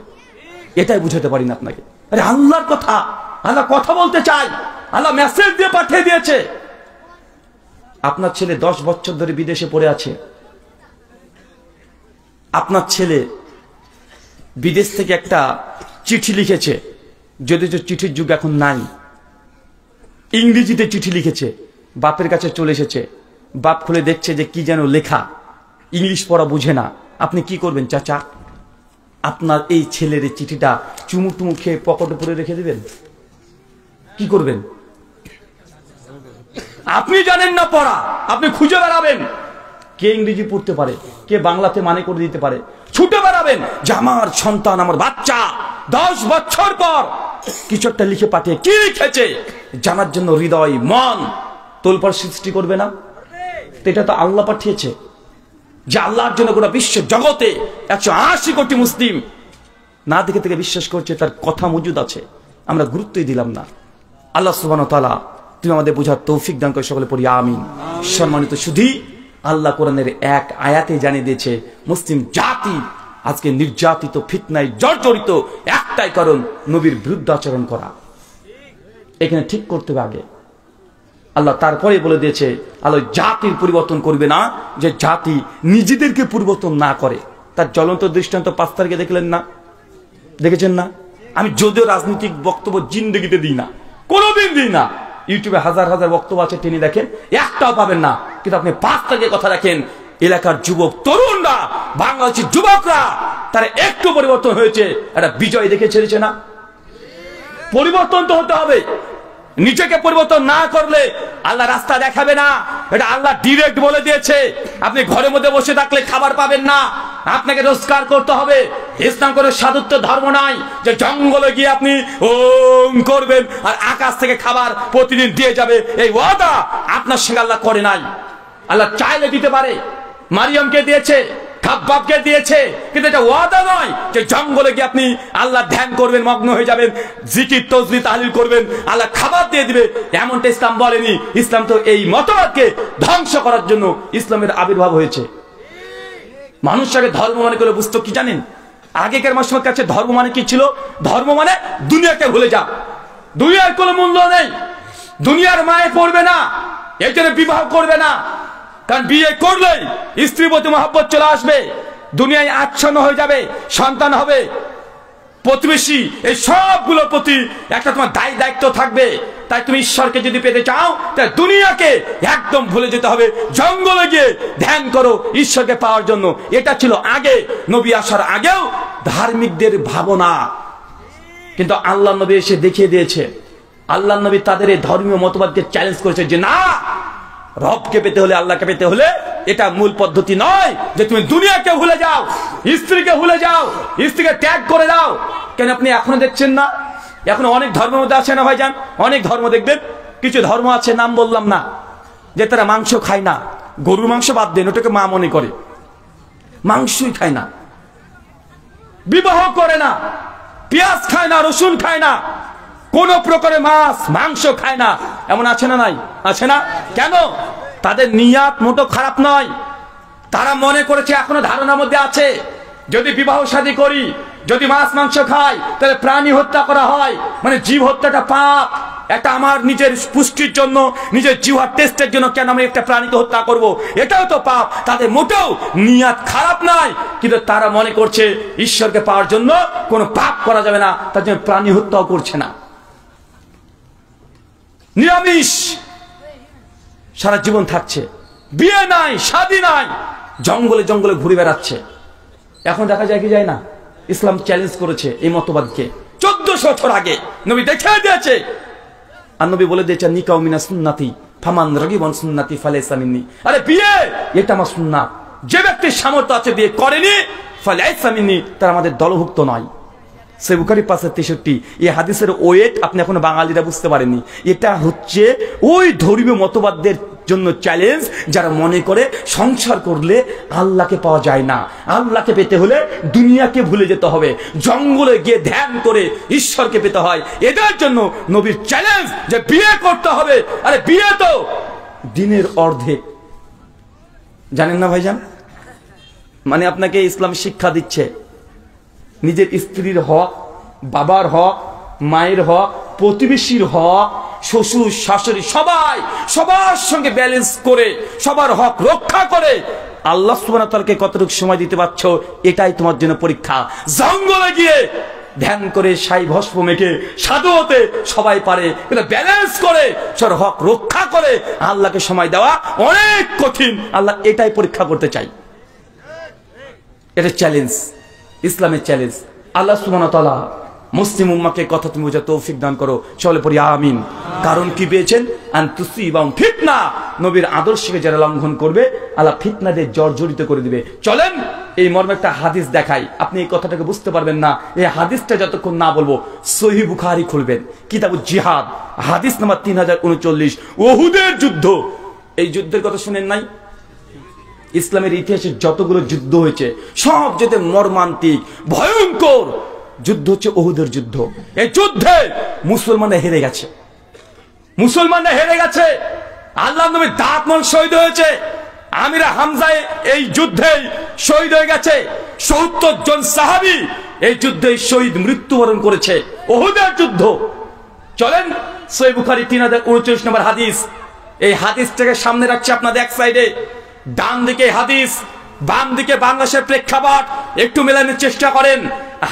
এটাই বুঝাতে পারি না আপনাকে। আরে আল্লাহর কথা, আল্লাহ কথা বলতে চাই, আল্লাহ মেসেজ দিয়ে পাঠিয়ে দিয়েছে। আপনার ছেলে 10 বছর ধরে বিদেশে পড়ে আছে, আপনার ছেলে বিদেশ থেকে একটা চিঠি লিখেছে, যদিও চিঠির যুগ এখন নাই, ইংরেজিতে চিঠি লিখেছে, বাপের কাছে চলে এসেছে, বাপ খুলে দেখছে যে কি যেন লেখা, ইংলিশ পড়া বুঝে না। আপনি কি করবেন চাচা? আপনার এই ছেলের এই চিঠিটা চুমু টুমু খেয়ে পকেটে পুরে রেখে দিবেন? কি করবেন? আপনি জানেন না পড়া, আপনি খুঁজে বেড়াবেন কে ইংরেজি পড়তে পারে, কে বাংলাতে মানে করে দিতে পারে, ছুটে বেড়াবেন যে আমার সন্তান, আমার বাচ্চা 10 বছর পর কিছু একটা লিখে পাঠিয়ে কি লিখেছে জানার জন্য হৃদয় মন তোলপাড় সৃষ্টি করবে না? এটা তো আল্লাহ পাঠিয়েছে, যে আল্লাহর জন্য গোটা বিশ্ব জগতে 180 কোটি মুসলিম না দেখে থেকে বিশ্বাস করছে, তার কথা মজুদ আছে, আমরা গুরুত্বই দিলাম না। আল্লাহ সুবহানাহু ওয়া তাআলা তুমি আমাদের বোঝার তৌফিক দান করে, সকলে পড়ি আমিন। সম্মানিত সুধী, আল্লাহ কোরআনের এক আয়াতে জানিয়ে দিয়েছে মুসলিম জাতি আজকে নির্যাতিত, ফিতনায় জর্জরিত, একটাই কারণ নবীর বিরুদ্ধে আচরণ করা। এখানে ঠিক করতে হবে আগে। আল্লাহ তারপরে বলে দিয়েছে আল্লাহ জাতির পরিবর্তন করবে না যে জাতি নিজেদেরকে পরিবর্তন না করে। তার জ্বলন্ত দৃষ্টান্ত 5 তারিখে দেখলেন না? দেখেছেন না? আমি যদিও রাজনৈতিক বক্তব্য জিন্দগিতে দিই না, কোনোদিন দিই না, ইউটিউবে হাজার হাজার বক্তব্য আছে, টেনে দেখেন, একটাও পাবেন না। কিন্তু আপনি 5 তারিখে কথা রাখেন, এলাকার যুবক তরুণরা, বাংলাদেশের যুবকরা, তারা একটু পরিবর্তন হয়েছে, একটা বিজয় দেখে ছেড়েছে না? পরিবর্তন তো হতে হবে। নিজেকে পরিবর্তন না করলে আল্লাহ রাস্তা দেখাবে না, এটা আল্লাহ ডিরেক্ট বলে দিয়েছে। আপনি ঘরের মধ্যে বসে থাকলে খাবার পাবেন না, আপনাকে রোজগার করতে হবে। ইসলাম কোনো সাধুত্ব ধর্ম নাই যে জঙ্গলে গিয়ে আপনি ওম করবেন আর আকাশ থেকে খাবার প্রতিদিন দিয়ে যাবে, এই ওয়াদা আপনার সঙ্গে আল্লাহ করে নাই। আল্লাহ চাইলে দিতে পারে, মারিয়ামকে দিয়েছে, খাব্বাবকে দিয়েছে, কিন্তু এটা ওয়াদা নয় যে জঙ্গলে গিয়ে আপনি আল্লাহ ধ্যান করবেন, মগ্ন হয়ে যাবেন, জিকির তসবিহ তাহলিল করবেন, আল্লাহ খাবার দিয়ে দিবে, এমনটা ইসলাম বলেনি। ইসলাম তো এই মতবাদকে ধ্বংস করার জন্য ইসলামের আবির্ভাব হয়েছে। মানুষকে ধর্ম মানে করে বুঝতো কি জানেন? আগেকার মানুষের কাছে ধর্ম মানে কি ছিল? ধর্ম মানে দুনিয়াকে ভুলে যা, দুনিয়ার কোনো মূল্য নেই, দুনিয়ার মায়ে পড়বে না, এই জন্য বিবাহ করবে না, কারণ বিয়ে করলেই স্ত্রী প্রতি মহব্বত চলে আসবে, দুনিয়ায় আচ্ছন্ন হয়ে যাবে, সন্তান হবে, প্রতিবেশী, এই সবগুলোর প্রতি একটা তোমার দায়িত্ব থাকবে। তাই তুমি ঈশ্বরকে যদি পেতে চাও তাই দুনিয়াকে একদম ভুলে যেতে হবে, জঙ্গলে গিয়ে ধ্যান করো ঈশ্বরকে পাওয়ার জন্য। এটা ছিল আগে, নবী আসার আগেও ধার্মিকদের ভাবনা। কিন্তু আল্লাহ নবী এসে দেখিয়ে দিয়েছে, আল্লাহ নবী তাদের এই ধর্মীয় মতবাদকে চ্যালেঞ্জ করেছে যে না, রবকে পেতে হলে, আল্লাহকে পেতে হলে এটা মূল পদ্ধতি নয় যে তুমি দুনিয়াকে ভুলে যাও, স্ত্রীকে ভুলে যাও, স্ত্রীকে ত্যাগ করে দাও। কেন আপনি এখনো দেখছেন না? এখন অনেক ধর্মের মধ্যে আছে না ভাইজান, অনেক ধর্ম দেখবেন, কিছু ধর্ম আছে, নাম বললাম না, যে তারা মাংস খায় না, গরুর মাংস বাদ দেন, ওটাকে মা মনে করে, মাংসই খায় না, বিবাহ করে না, পেঁয়াজ খায় না, রসুন খায় না, কোন প্রকারের মাছ মাংস খায় না। এমন আছে না? নাই? আছে না? কেন? তাদের নিয়াত মোটো খারাপ নয়, তারা মনে করেছে, এখনো ধারণার মধ্যে আছে, যদি বিবাহ শাদী করি, যদি মাছ মাংস খাই, তাহলে প্রাণী হত্যা করা হয়, মানে জীব হত্যাটা পাপ। একটা আমার নিজের পুষ্টির জন্য, নিজের জিহ্বার টেস্টের জন্য কেন আমি একটা প্রাণীকে হত্যা করব? এটাও তো পাপ। তাদের মোটেও নিয়াত খারাপ নয়, কিন্তু তারা মনে করছে ঈশ্বরকে পাওয়ার জন্য কোনো পাপ করা যাবে না, তার জন্য প্রাণী হত্যাও করছে না, নিরামিষ সারা জীবন থাকছে, বিয়ে নাই, শাদী নাই, জঙ্গলে জঙ্গলে ঘুরে বেড়াচ্ছে। এখন দেখা যায় কি যায় না? ইসলাম চ্যালেঞ্জ করেছে এই মতবাদকে 1400 বছর আগে, নবী দেখিয়ে দিয়েছে। আর নবী বলে দিয়েছে নিকাউ মিনা সুন্নাতি ফামান রাগিবান সুন্নাতি ফালাইসা মিন্নি। আরে বিয়ে এটা আমার সুন্নাত, যে ব্যক্তির সামর্থ্য আছে বিয়ে করেনি ফালাইসা মিন্নি, তার আমাদের দলভুক্ত নয়। সহিহ বুখারী 563। এই হাদিসের ওয়েট আপনি এখনো বাঙালিরা বুঝতে পারেননি। এটা হচ্ছে ওই ধর্মীয় মতবাদদের জন্য চ্যালেঞ্জ, যারা মনে করে সংসার করলে আল্লাহকে পাওয়া যায় না, আল্লাহকে পেতে হলে দুনিয়াকে ভুলে যেতে হবে, জঙ্গলে গিয়ে ধ্যান করে ঈশ্বরকে পেতে হয়। এদের জন্য নবীর চ্যালেঞ্জ যে বিয়ে করতে হবে। আরে বিয়ে তো দিনের অর্ধেক, জানেন না ভাইজান? মানে আপনাকে ইসলাম শিক্ষা দিচ্ছে নিজের স্ত্রীর হক, বাবার হক, মায়ের হক, প্রতিবেশীর হক, শ্বশুর শাশুড়ি সবাই সবার সঙ্গে ব্যালেন্স করে সবার হক রক্ষা করে আল্লাহ সুবহানাহু ওয়া তাআলাকে কতটুকু সময় দিতে পারছো, এটাই তোমার জন্য পরীক্ষা। জঙ্গলে গিয়ে ধ্যান করে সাই ভস্ম মেখে সাধু হতে সবাই পারে, কিন্তু ব্যালেন্স করে সবার হক রক্ষা করে আল্লাহকে সময় দেওয়া অনেক কঠিন। আল্লাহ এটাই পরীক্ষা করতে চাই। এটা চ্যালেঞ্জ, ইসলামের চ্যালেঞ্জ। আল্লাহ সুবহানাহু ওয়া তাআলা মুসলিম উম্মাহকে কথা তুমি বোঝার তৌফিক দান করো। চলে পড়ি আমিন। কারণ কি পেয়েছেন? আন তুসিবাহুম ফিতনা, নবীর আদর্শকে যারা লঙ্ঘন করবে আল্লাহ ফিতনা দিয়ে জর্জরিত করে দিবে। চলেন এই মর্মে একটা হাদিস দেখাই, আপনি এই কথাটাকে বুঝতে পারবেন না। এই হাদিসটা যতক্ষণ না বলবো সহিহ বুখারী খুলবেন, কিতাবুল জিহাদ, হাদিস নাম্বার 3039, উহুদের যুদ্ধ। এই যুদ্ধের কথা শুনেন নাই? ইসলামের ইতিহাসে যতগুলো যুদ্ধ হয়েছে সবচেয়ে মর্মান্তিক ভয়ঙ্কর যুদ্ধ হচ্ছে উহুদের যুদ্ধ। এই যুদ্ধে মুসলমানরা হেরে গেছে, মুসলমানরা হেরে গেছে। আল্লাহর নবী দাঁত মন শহীদ হয়েছে, আমির হামজা এই যুদ্ধে শহীদ হয়ে গেছে। ৭০ জন সাহাবী এই যুদ্ধে শহীদ মৃত্যুবরণ করেছে। উহুদের যুদ্ধ। চলেন সহিহ বুখারী 3039 নম্বর হাদিস। এই হাদিসটাকে সামনে রাখছি আপনাদের এক সাইডে, ডান দিকে হাদিস, বাম দিকে বাংলাদেশের প্রেক্ষাপট। একটু মেলানোর চেষ্টা করেন,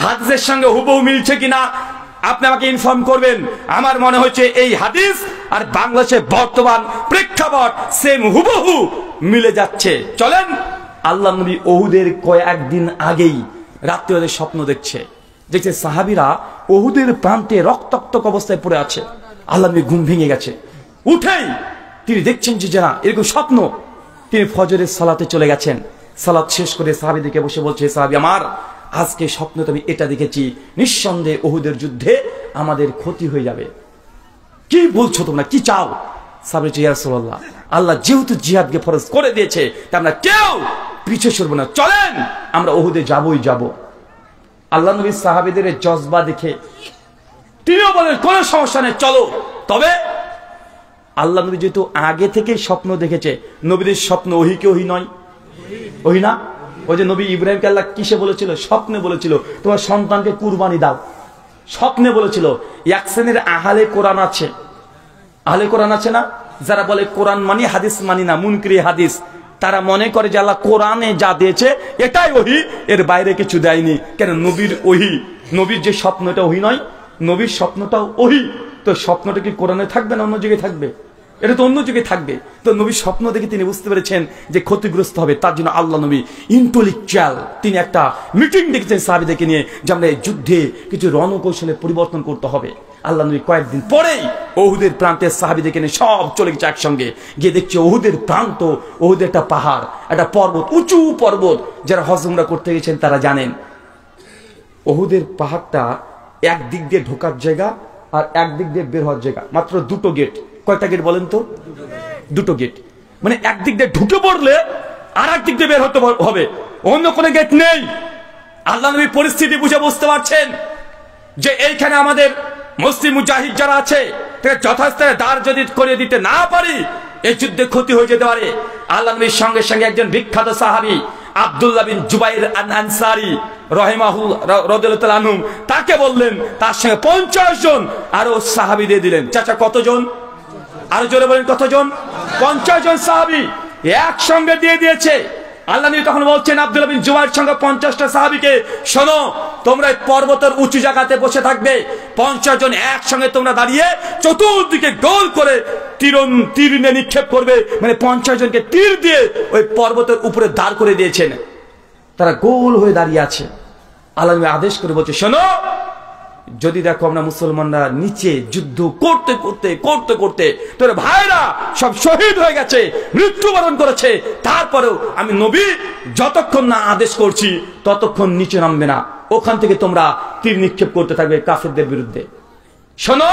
হাদিসের সঙ্গে হুবহু মিলছে কিনা আপনি আমাকে ইনফর্ম করবেন। আমার মনে হচ্ছে এই হাদিস আর বাংলাদেশের বর্তমান প্রেক্ষাপট সেম হুবহু মিলে যাচ্ছে। চলেন, আল্লাহ নবী উহুদের কয়েকদিন আগেই রাত্রিবেলা স্বপ্ন দেখছে সাহাবীরা উহুদের প্রান্তে রক্তাক্ত অবস্থায় পড়ে আছে। আল্লাহ নবী ঘুম ভেঙে গেছে, উঠেই তিনি দেখছেন যে যারা এরকম স্বপ্ন। তিনি ফজরের সালাতে চলে গেছেন, সালাত শেষ করে সাহাবীদেরকে বসে বলছে, সাহাবী আমার, আজকে স্বপ্নে আমি এটা দেখেছি, নিঃসন্দেহে উহুদের যুদ্ধে আমাদের ক্ষতি হয়ে যাবে। কি বলছো তোমরা, কি চাও? সাহাবী বলছে, ইয়া রাসূলুল্লাহ, আল্লাহ যেহেতু জিহাদকে ফরজ করে দিয়েছে তা আমরা কেউ পিছু সরব না, চলেন আমরা উহুদে যাবই যাব। আল্লাহ নবী সাহাবীদের জজবা দেখে তিনিও বলেন কোনো সমস্যা নেই, চলো। তবে আল্লাহ নবী যেহেতু আগে থেকে স্বপ্ন দেখেছে, নবীদের স্বপ্ন ওহী কি ওহী নয়? ওহী না? ওই যে নবী ইব্রাহিমকে আল্লাহ কিসে বলেছিল? স্বপ্নে বলেছিল তোমার সন্তানকে কুরবানি দাও। স্বপ্নে বলেছিল। এক শ্রেণীর আহলে কোরআন আছে, আহলে কোরআন আছে না, যারা বলে কোরআন মানি হাদিস মানি না, মুনকিরে হাদিস। তারা মনে করে যে আল্লাহ কোরআনে যা দিয়েছে এটাই ওহী, এর বাইরে কিছু দেয়নি। কেন? নবীর ওহী, নবীর যে স্বপ্নটা ওহী নয়, নবীর স্বপ্নটাও ওহী। তো স্বপ্নটা কি কোরআনে থাকবে না অন্য জায়গায় থাকবে? এটা তো অন্য যুগে থাকবে। তো নবীর স্বপ্ন দেখে তিনি বুঝতে পেরেছেন যে ক্ষতিগ্রস্ত হবে, তার জন্য আল্লাহ নবী ইন্টেলেকচুয়াল তিনি একটা মিটিং ডেকেছেন সাহাবীদেরকে নিয়ে যে আমরা এই যুদ্ধে কিছু রণকৌশলে পরিবর্তন করতে হবে। আল্লাহ নবী কয়েকদিন পরেই উহুদের প্রান্তের সাহাবীদেরকে নিয়ে সব চলে গেছে একসঙ্গে। গিয়ে দেখছে উহুদের প্রান্ত, উহুদের একটা পাহাড়, একটা পর্বত, উঁচু পর্বত। যারা হজ উমরা করতে গেছেন তারা জানেন উহুদের পাহাড়টা একদিক দিয়ে ঢোকার জায়গা আর একদিক দিয়ে বের হওয়ার জায়গা, মাত্র দুটো গেট। কয়টা গেট বলেন তো? দুটো গেট। মানে একদিক দিয়ে ঢুকে পড়লে আর একদিক দিয়ে বের হতে হবে, অন্য কোনো গেট নেই। আল্লাহ নবী পরিস্থিতি বুঝে বুঝতে পারছেন যে এইখানে আমাদের মুসলিম মুজাহিদ যারা আছে যথাস্থানে দাঁড় যদি করে দিতে না পারি এই যুদ্ধে ক্ষতি হয়ে যেতে পারে। আল্লাহ নবীর সঙ্গে সঙ্গে একজন বিখ্যাত সাহাবী আব্দুল্লাহ বিন জুবাইর আনসারী রাদিয়াল্লাহু তাআলা আনহু তাকে বললেন, তার সঙ্গে 50 জন আরো সাহাবী দিয়ে দিলেন। চাচা কতজন? আরো জোরে বলেন কতজন? 50 জন সাহাবী একসঙ্গে দিয়ে দিয়েছে। আল্লাহ নবী তখন বলছেন আব্দুল্লাহ বিন জুবাইর সঙ্গে 50টা সাহাবীকে, শোনো তোমরা পর্বতের উঁচু জায়গাতে বসে থাকবে, 50 জন একসঙ্গে তোমরা দাঁড়িয়ে চতুর্দিকে গোল করে তীর নিয়ে নিক্ষেপ করবে। মানে 50 জনকে তীর দিয়ে ওই পর্বতের উপরে দাঁড় করে দিয়েছেন, তারা গোল হয়ে দাঁড়িয়ে আছে। আল্লাহ নবী আদেশ করে বলছে, শোনো যদি দেখো আমরা মুসলমানরা নিচে যুদ্ধ করতে করতে করতে করতে তোর ভাইরা সব শহীদ হয়ে গেছে, মৃত্যুবরণ করেছে, তারপরেও আমি নবী যতক্ষণ না আদেশ করছি ততক্ষণ নিচে নামবে না, ওখান থেকে তোমরা তীর নিক্ষেপ করতে থাকবে কাফেরদের বিরুদ্ধে। শোনো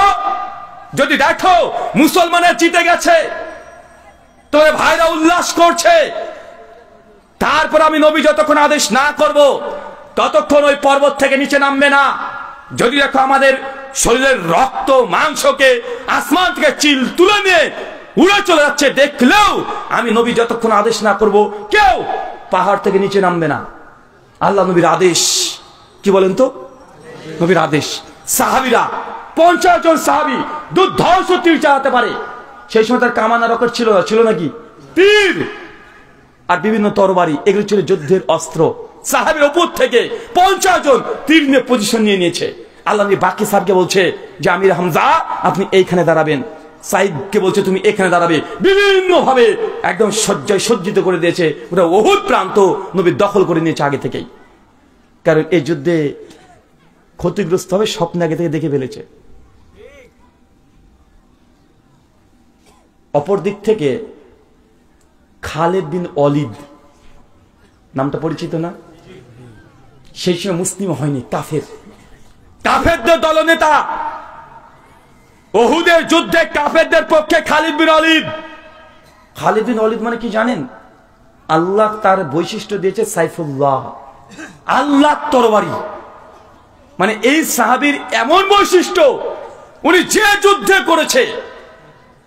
যদি দেখো মুসলমানের জিতে গেছে, তোর ভাইরা উল্লাস করছে, তারপর আমি নবী যতক্ষণ আদেশ না করব ততক্ষণ ওই পর্বত থেকে নিচে নামবে না। যদি দেখো আমাদের শরীরের রক্ত মাংসকে আসমান থেকে চিল তুলে নিয়ে উড়ে চলে যাচ্ছে, দেখলেও আমি নবী যতক্ষণ আদেশ না করব কেউ পাহাড় থেকে নিচে নামবে না। আল্লাহ নবীর আদেশ, কি বলেন তো? নবীর আদেশ। সাহাবীরা 50 জন সাহাবী দুর্ধর্ষ তীর চালাতে পারে। সেই সময় তার কামানা রকেট ছিল না, ছিল নাকি তীর আর বিভিন্ন তরবারি, এগুলো ছিল যুদ্ধের অস্ত্র। সাহাবীর উপর থেকে 50 জন তীর নিয়ে পজিশন নিয়ে নিয়েছে। আল্লাহ নবী বাকি সাহাবকে বলছে যে আমির হামজা আপনি এইখানে দাঁড়াবেন, সাইদকে বলছে তুমি এখানে দাঁড়াবে। বিভিন্ন ভাবে একদম সজ্জায় সজ্জিত করে দিয়েছে। ওরা উহুদ প্রান্ত নবী দখল করে নিয়েছে আগে থেকেই, কারণ এই যুদ্ধে ক্ষতিগ্রস্ত হবে স্বপ্ন আগে থেকে দেখে ফেলেছে। অপর দিক থেকে খালেদ বিন ওয়ালিদ নামটা পরিচিত না? সেই সময় মুসলিম হয়নি, কাফেরদের দলনেতা। উহুদের যুদ্ধে কাফেরদের পক্ষে খালিদ বিন ওয়ালিদ। খালিদ বিন ওয়ালিদ মানে কি জানেন? আল্লাহ তার বৈশিষ্ট্য দিয়েছে সাইফুল্লাহ, আল্লাহ তরবারি। মানে এই সাহাবীর এমন বৈশিষ্ট্য, উনি যে যুদ্ধে করেছে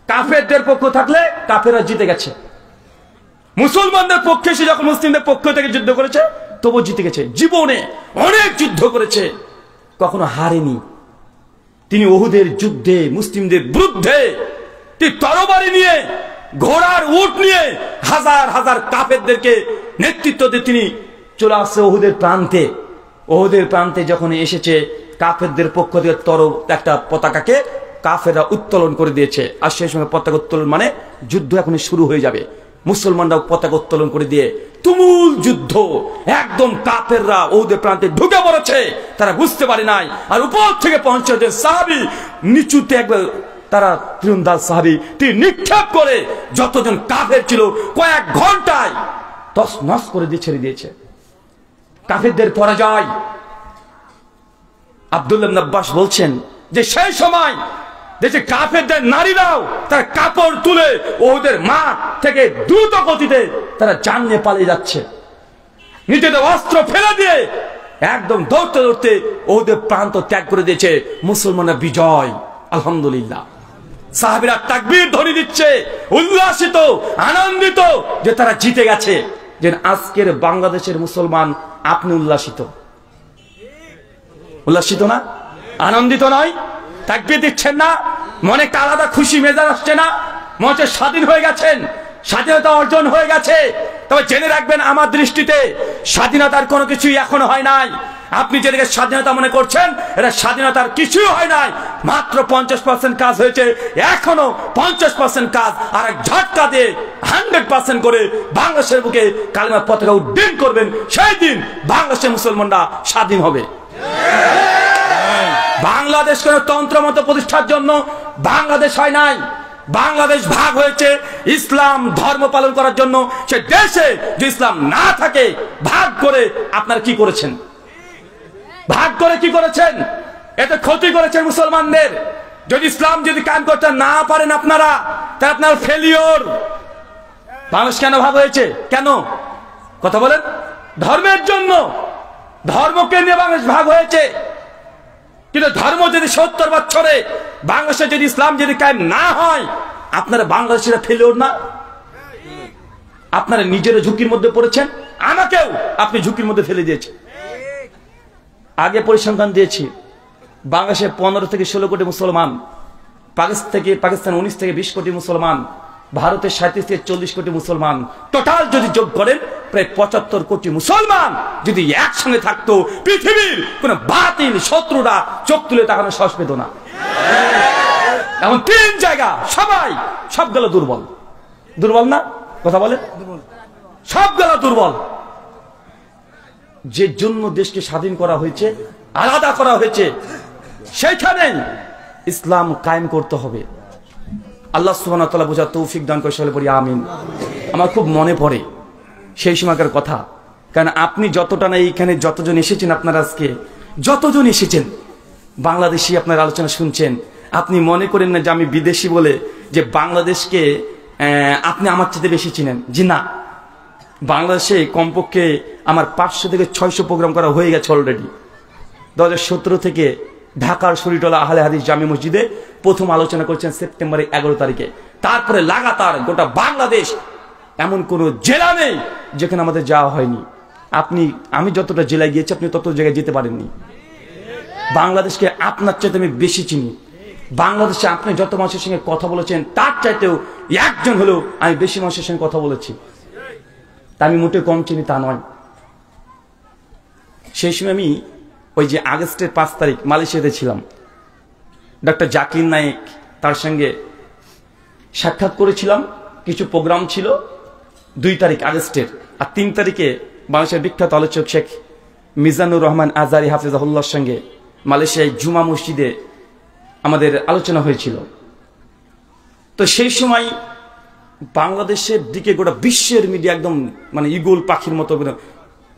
কাফেরদের পক্ষ থাকলে কাফেররা জিতে গেছে। মুসলমানদের পক্ষে সে যখন মুসলিমদের পক্ষ থেকে যুদ্ধ করেছে তবু জিতে গেছে। জীবনে অনেক যুদ্ধ করেছে, কখনো হারেনি। তিনি উহুদের যুদ্ধে মুসলিমদের বিরুদ্ধে তরবারি নিয়ে, ঘোড়ার উট নিয়ে হাজার হাজার কাফেরদেরকে নেতৃত্ব দিয়ে তিনি চলে আসছে উহুদের প্রান্তে। উহুদের প্রান্তে যখন এসেছে কাফেরদের পক্ষ থেকে একটা পতাকাকে কাফেররা উত্তোলন করে দিয়েছে। আর সেই সময় পতাকা উত্তোলন মানে যুদ্ধ এখন শুরু হয়ে যাবে। মুসলমানরাও পতাকা উত্তোলন করে দিয়ে তুমুল যুদ্ধ, একদম কাফেররা উহুদের প্রান্তে ঢুকে পড়েছে, তারা বুঝতে পারে নাই। আর উপর থেকে 50 জন সাহাবী নিচুতে একবার তারা তীরন্দাজ সাহাবী তীর নিক্ষেপ করে যতজন কাফের ছিল কয়েক ঘন্টায় তছনছ করে দিয়ে ছেড়ে দিয়েছে। কাফেরদের পরাজয়। আব্দুল্লাহ ইবনে আব্বাস বলছেন যে সেই সময় দেশে কাফেরদের নারীরাও তারা কাপড় তুলে ওদের মাঠ থেকে দ্রুত গতিতে তারা জান নিয়ে পালিয়ে যাচ্ছে, নিজেদের অস্ত্র ফেলে দিয়ে একদম দৌড়তে দৌড়তে ওদের প্রান্ত ত্যাগ করে দিয়েছে। মুসলমানরা বিজয়, আলহামদুলিল্লাহ। সাহাবীরা তাকবীর ধ্বনি দিচ্ছে, উল্লাসিত, আনন্দিত যে তারা জিতে গেছে। যে আজকের বাংলাদেশের মুসলমান আপনি উল্লাসিত, উল্লাসিত না? আনন্দিত নয়? তাকবীর দিচ্ছেন না? মনে একটা আলাদা খুশি মেজাজ আসছে না? মনে হচ্ছে স্বাধীন হয়ে গেছেন, স্বাধীনতা অর্জন হয়ে গেছে। তবে জেনে রাখবেন আমার দৃষ্টিতে স্বাধীনতার কোনো কিছুই এখনো হয় নাই। আপনি যেটাকে স্বাধীনতা মনে করছেন এটা স্বাধীনতার কিছুই হয় নাই। মাত্র 50% কাজ হয়েছে, এখনো 50% কাজ আর এক ঝটকা দিয়ে 100% করে বাংলাদেশের বুকে কালিমার পতাকা উড্ডীন করবেন। সেই দিন বাংলাদেশের মুসলমানরা স্বাধীন হবে। বাংলাদেশ কোন তন্ত্রমন্ত্র প্রতিষ্ঠার জন্য বাংলাদেশ হয় নাই। বাংলাদেশ ভাগ হয়েছে ইসলাম ধর্ম পালন করার জন্য। সে দেশে যে ইসলাম না থাকে ভাগ করে আপনারা কি করেছেন? ভাগ করে কি করেছেন? এতে ক্ষতি করেছেন মুসলমানদের। যদি ইসলাম যদি কায়েম করতে না পারেন আপনারা, তাহলে আপনার ফেলিওর। বাংলাদেশ কেন ভাগ হয়েছে? কেন কথা বলেন? ধর্মের জন্য। ধর্মকে নিয়ে বাংলাদেশ ভাগ হয়েছে। কিন্তু ধর্ম যদি 70 বছরে বাংলাদেশে যদি ইসলাম যদি কায়েম না হয়, আপনারা বাংলাদেশিরা ফেলিওর না? আপনারা নিজেরা ঝুঁকির মধ্যে পড়েছেন, আমাকেও আপনি ঝুঁকির মধ্যে ফেলে দিয়েছেন। আগে পরিসংখ্যান দিয়েছি, বাংলাদেশে 15 থেকে 16 কোটি মুসলমান, পাকিস্তান 19 থেকে 20 কোটি মুসলমান, ভারতের 37 থেকে 40 কোটি মুসলমান। টোটাল যদি যোগ করেন প্রায় 75 কোটি মুসলমান যদি একসঙ্গে থাকতো, পৃথিবীর কোন বাতিল শত্রুরা চোখ তুলে তাকানো সাহস পেত না। এমন 3 জায়গা সবগুলো দুর্বল। দুর্বল না? কথা বলে সবগুলো দুর্বল। যে জন্য দেশকে স্বাধীন করা হয়েছে, আলাদা করা হয়েছে, সেখানে ইসলাম কায়েম করতে হবে। আল্লাহ সুবহানাহু ওয়া তাআলা বোঝার তৌফিক দান করে সকলে পড়ি আমিন। আমার খুব মনে পড়ে সেই সময়কার কথা, কারণ আপনি যতটা না এইখানে যতজন এসেছেন, আপনারা আজকে যতজন এসেছেন বাংলাদেশি আপনার আলোচনা শুনছেন, আপনি মনে করেন না যে আমি বিদেশি বলে যে বাংলাদেশকে আপনি আমার চেয়ে বেশি চিনেন। জি না, বাংলাদেশে কমপক্ষে আমার 500 থেকে 600 প্রোগ্রাম করা হয়ে গেছে অলরেডি। 2017 থেকে ঢাকার শরীরতলা আহলে হাদিস জামি মসজিদে প্রথম আলোচনা করছেন সেপ্টেম্বরের 11 তারিখে। তারপরে লাগাতার গোটা বাংলাদেশ এমন কোন জেলা নেই যেখানে আমাদের যাওয়া হয়নি। আমি যতটা জেলায় গিয়েছি আপনি তত জায়গায় যেতে পারেননি। বাংলাদেশকে আপনার চাইতে আমি বেশি চিনি। বাংলাদেশে আপনি যত মানুষের সঙ্গে কথা বলেছেন তার চাইতেও একজন হলেও আমি বেশি মানুষের সঙ্গে কথা বলেছি। তা আমি মোটে কম চিনি তা নয়। সেই সময় আমি ওই যে আগস্টের 5 তারিখ মালয়েশিয়াতে ছিলাম, ডক্টর জাকির নায়েক তার সঙ্গে সাক্ষাৎ করেছিলাম। কিছু প্রোগ্রাম ছিল 2 তারিখ আগস্টের, আর 3 তারিখে বাংলাদেশের বিখ্যাত আলোচক শেখ মিজানুর রহমান আজারি হাফিজাহুল্লাহর সঙ্গে মালয়েশিয়ায় জুমা মসজিদে আমাদের আলোচনা হয়েছিল। তো সেই সময় বাংলাদেশের দিকে গোটা বিশ্বের মিডিয়া একদম মানে ঈগল পাখির মতো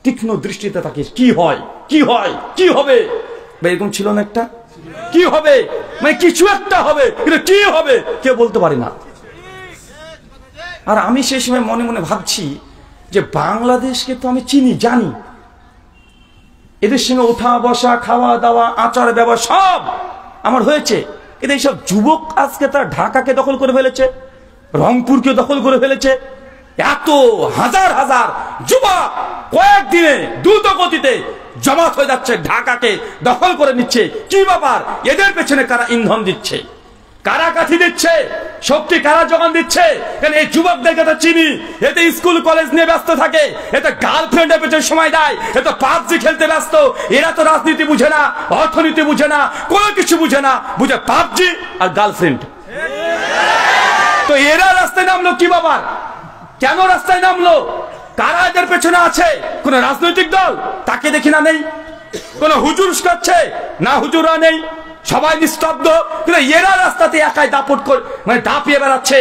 তীক্ষ্ণ দৃষ্টিতে থাকে, কি হয় কি হয় কি হবে, এরকম ছিল না একটা, কি হবে মানে কিছু একটা হবে, কিন্তু কি হবে কেউ বলতে পারে না। আর আমি সেই সময় মনে মনে ভাবছি যে বাংলাদেশকে তো আমি চিনি জানি, এদের সঙ্গে ওঠা বসা খাওয়া দাওয়া আচার ব্যবহার সব আমার হয়েছে, কিন্তু এইসব যুবক আজকে তারা ঢাকাকে দখল করে ফেলেছে, রংপুরকে দখল করে ফেলেছে। এত হাজার হাজার যুবক কয়েকদিনে দ্রুত গতিতে জমাত হয়ে যাচ্ছে, ঢাকাকে দখল করে নিচ্ছে। কি ব্যাপার? এদের পেছনে কারা ইন্ধন দিচ্ছে, কারা কাঠি দিচ্ছে, শক্তি কারা যোগান দিচ্ছে? কারণ এই যুবকদেরকে তো চিনি, এতে স্কুল কলেজ নিয়ে ব্যস্ত থাকে, এতে গার্লফ্রেন্ডের পেছনে সময় দেয়, এতে পাবজি খেলতে ব্যস্ত। এরা তো রাজনীতি বুঝে না, অর্থনীতি বুঝে না, কোনো কিছু বুঝে না, বুঝে পাবজি আর গার্লফ্রেন্ড। তো এরা রাস্তায় নামলো কি ব্যাপার? কেন রাস্তায় নামলো? কারা এদের পেছনে আছে? কোন রাজনৈতিক দল? তাকে দেখি না নেই। কোন হুজুর করছে না, হুজুরা নেই, সবাই নিস্তব্ধ। কিন্তু এরা রাস্তাতে একাই দাপট করে মানে দাপিয়ে বেড়াচ্ছে,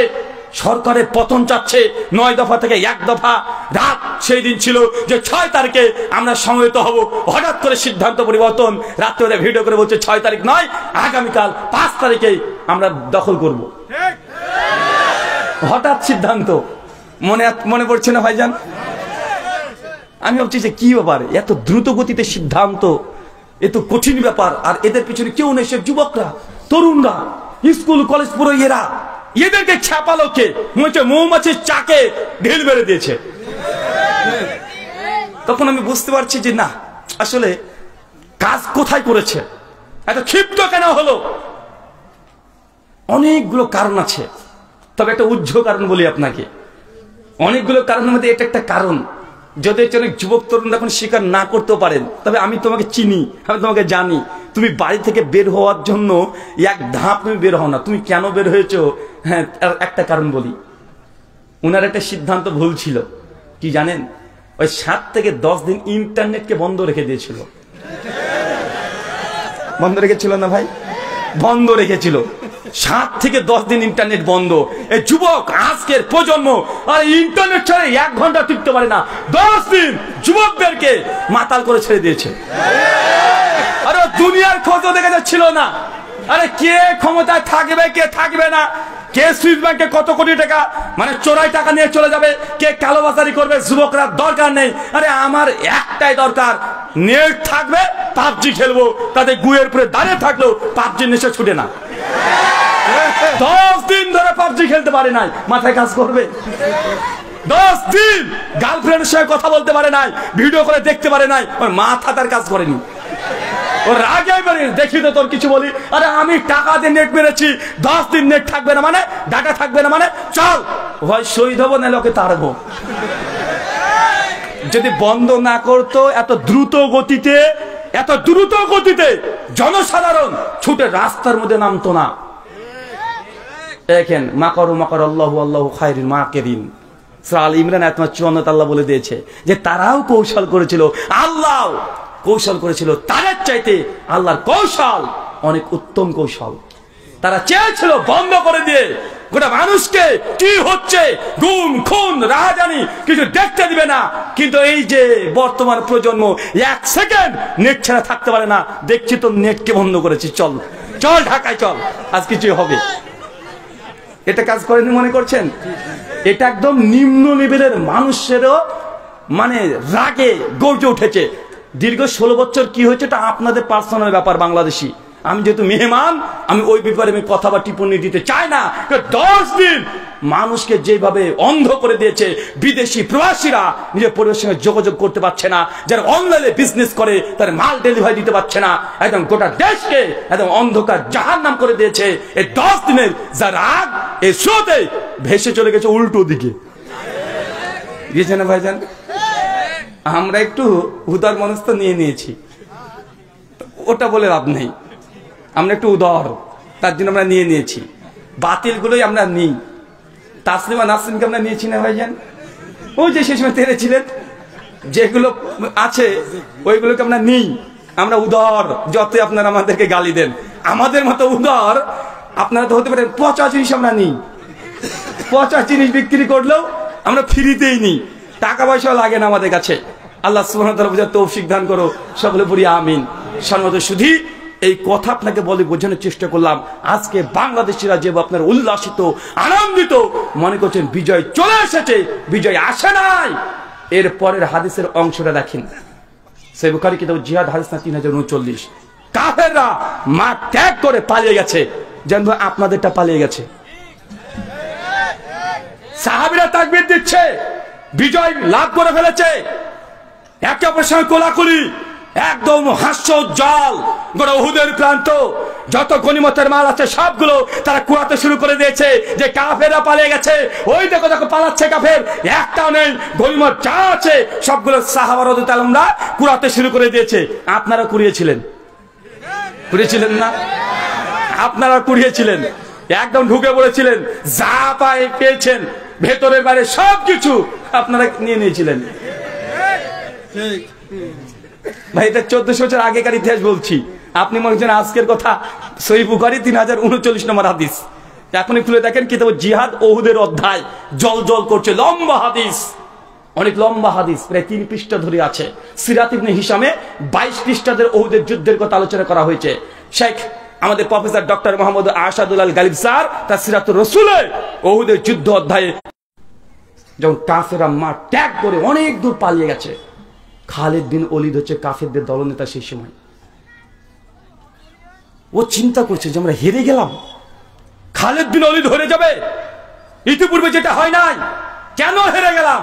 সরকারের পতন চাচ্ছে 9 দফা থেকে 1 দফা। রাত সেই দিন ছিল যে 6 তারিখে আমরা সমবেত হব, হঠাৎ করে সিদ্ধান্ত পরিবর্তন, রাত্রে ভিডিও করে বলছে 6 তারিখ নয়, আগামীকাল 5 তারিখে আমরা দখল করব। হঠাৎ সিদ্ধান্ত, মনে পড়ছে না ভাইজান? আমি ভাবছি যে কি ব্যাপার, এত দ্রুত গতিতে সিদ্ধান্ত, এত কঠিন ব্যাপার, আর এদের পিছনে কেউ নেই। সব যুবকরা, তরুণরা, স্কুল কলেজ পুরো এরা, এদেরকে ছাপালো কে? মৌমাছির চাকে ঢিল মেরে দিয়েছে। তখন আমি বুঝতে পারছি যে না, আসলে কাজ কোথায় করেছে, এত ক্ষিপ্ত কেন হলো? অনেকগুলো কারণ আছে, তবে একটা উজ্জ্ব কারণ বলি আপনাকে। অনেকগুলো কারণের মধ্যে এটা একটা কারণ, যদি অনেক যুবক তরুণ এখন স্বীকার না করতেও পারেন, তবে আমি তোমাকে চিনি, আমি তোমাকে জানি। তুমি বাড়ি থেকে বের হওয়ার জন্য 1 ধাপ তুমি বের হও না। তুমি কেন বের হয়েছো? হ্যাঁ, একটা কারণ বলি। ওনার একটা সিদ্ধান্ত ভুল ছিল, কি জানেন? ওই 7 থেকে 10 দিন ইন্টারনেটকে বন্ধ রেখে দিয়েছিল। বন্ধ রেখেছিল না ভাই? বন্ধ রেখেছিল। 7 থেকে 10 দিন ইন্টারনেট বন্ধ। এই যুবক আজকের প্রজন্ম আর ইন্টারনেট ছাড়া 1 ঘন্টা টিকতে পারে না। 10 দিন যুবকদেরকে মাতাল করে ছেড়ে দিয়েছে। আরে দুনিয়ার খোঁজও দেখা যাচ্ছিল না। আরে কে ক্ষমতায় থাকবে, কে থাকবে না, কে সুইস ব্যাংকে কত কোটি টাকা মানে চোরাই টাকা নিয়ে চলে যাবে, কে কালোবাজারি করবে, যুবকরা দরকার নেই। আরে আমার একটাই দরকার, নেট থাকবে, পাবজি খেলবো। তাদের গুয়ের উপরে দাঁড়িয়ে থাকলেও পাবজি নেশা ছুটে না। 10 দিন ধরে পাবজি খেলতে পারে নাই, মাথায় কাজ করবে? 10 দিন গার্লফ্রেন্ডের সঙ্গে কথা বলতে পারে নাই, ভিডিও করে দেখতে পারে নাই, ওর মাথা তার কাজ করেনি। ওর রাগে পারে, দেখি তো তোর কিছু বলি। আরে আমি টাকা দিয়ে নেট মেরেছি, 10 দিন নেট থাকবে না মানে, ডাটা থাকবে না মানে, চল হয় শহীদ হবো না লোকে তাড়বো। যদি বন্ধ না করতো, এত দ্রুত গতিতে জনসাধারণ ছুটে রাস্তার মধ্যে নামতো না। দেখেন, মাকারু মাকার আল্লাহু আল্লাহু খায়রুল মাকিরিন, সূরা আল ইমরান আয়াত 54 আল্লাহ বলে দিয়েছে যে তারাও কৌশল করেছিল, আল্লাহ কৌশল করেছিল, তাদের চাইতে আল্লাহর কৌশল অনেক উত্তম কৌশল। তারা চেয়েছিল বন্ধ করে দিয়ে গোটা মানুষকে কি হচ্ছে, গুম খুন রাহাজানি কিছু দেখতে দিবে না। কিন্তু এই যে বর্তমান প্রজন্ম 1 সেকেন্ড নেট ছাড়া থাকতে পারে না। দেখছি তো নেটকে বন্ধ করেছি, চল চল ঢাকায় চল, আজ কিছু হবে। এটা কাজ করেনি মনে করছেন? এটা একদম নিম্ন লেভেলের মানুষেরও মানে রাগে গর্জে উঠেছে। দীর্ঘ 16 বছর কি হয়েছে এটা আপনাদের পার্সোনাল ব্যাপার। বাংলাদেশি আমি যেহেতু মেহমান, আমি ওই ব্যাপারে আমি কথা বা টিপ্পণী দিতে চাই না। 10 দিন মানুষকে যেভাবে অন্ধ করে দিয়েছে, বিদেশি প্রবাসীরা নিজের পরিবারের সঙ্গে যোগাযোগ করতে পারছে না, যারা অনলাইনে বিজনেস করে তার মাল ডেলিভারি দিতে পারছে না, একদম গোটা দেশকে একদম অন্ধকার জাহান্নাম করে দিয়েছে। এই 10 দিনের যা রাগ এই স্রোতে ভেসে চলে গেছে উল্টো দিকে, গিয়েছে না ভাইজান? আমরা একটু উদার মনস্থ নিয়ে নিয়েছি, ওটা বলে লাভ নেই। আমরা একটু উদার, তার জন্য আমরা নিয়ে নিয়েছি। বাতিলগুলোই আমরা নিই। তাসলিমা নাসরিনকে আমরা নিয়েছি না ভাইজান? ওই যে সেই সময় তেড়েছিলেন, যেগুলো আছে ওইগুলোকে আমরা নিই। আমরা উদার, যত আপনারা আমাদেরকে গালি দেন, আমাদের মতো উদার আপনারা তো হতে পারেন। পচা জিনিস আমরা নিই, পচা জিনিস বিক্রি করলেও আমরা ফ্রিতেই নিই, টাকা পয়সা লাগে না আমাদের কাছে। আল্লাহ সুবহানাহু ওয়া তাআলা বুঝার তৌফিক দান করো, সকলে পড়ি আমিন। সম্মানিত সুধী, এই কথা আপনাকে বলে বোঝানোর চেষ্টা করলাম। আজকে বাংলাদেশিরা যে আপনার উল্লাসিত আনন্দিত মনে করছেন বিজয় চলে এসেছে, বিজয় আসে নাই। এর পরের হাদিসের অংশটা দেখেন, সহিহ বুখারী কিতাব জিহাদ হাদিস না 3039। কাফেররা মাঠ ত্যাগ করে পালিয়ে গেছে, যেন আপনাদেরটা পালিয়ে গেছে। সাহাবীরা তাকবীর দিচ্ছে, বিজয় লাভ করে ফেলেছে, একে অপরের সঙ্গে কোলাকুলি, একদম হাস্যোজ্জ্বল। গোটা উহুদের প্রান্ত যত গনিমতের মাল আছে সবগুলো তারা কুড়াতে শুরু করে দিয়েছে, যে কাফেররা পালিয়ে গেছে। ওই দেখো দেখো পালাচ্ছে কাফের, একটাও নেই। গনিমত যা আছে সবগুলো সাহাবা রাদিয়াল্লাহু আনহুরা কুড়াতে শুরু করে দিয়েছে। আপনারা কুড়িয়েছিলেন, কুড়িয়েছিলেন না? আপনারা কুড়িয়েছিলেন, একদম ঢুকে পড়েছিলেন, যা পায় পেয়েছেন, ভেতরের বাইরে সবকিছু আপনারা নিয়ে নিয়েছিলেন। ভাই, এটা 1400 বছর আগেকার ইতিহাস বলছি। আপনি মনে করছেন আজকের কথা। সহিহ বুখারী 3039 নম্বর হাদিস। এখনই খুলে দেখেন কিতাব জিহাদ ওহুদের অধ্যায়, জল জল করছে, লম্বা হাদিস, অনেক লম্বা হাদিস, প্রায় 3 পৃষ্ঠা ধরে আছে। সিরাত ইবনে হিশামে 22 পৃষ্ঠাদের ওহুদের যুদ্ধের কথা আলোচনা করা হয়েছে। শেখ আমাদের প্রফেসর ডক্টর মোহাম্মদ আরশাদুল আল গালিব স্যার তার সিরাতুর রাসূলে ওহুদের যুদ্ধ অধ্যায়ে যখন কাফেররা মাঠ ত্যাগ করে অনেক দূর পালিয়ে গেছে, খালিদ বিন ওলীদ হচ্ছে কাফেরদের দলনেতা। সেই সময় ও চিন্তা করছে যে আমরা হেরে গেলাম, খালিদ বিন ওলীদ হেরে যাবে, ইতিপূর্বে যেটা হয় নাই, কেন হেরে গেলাম?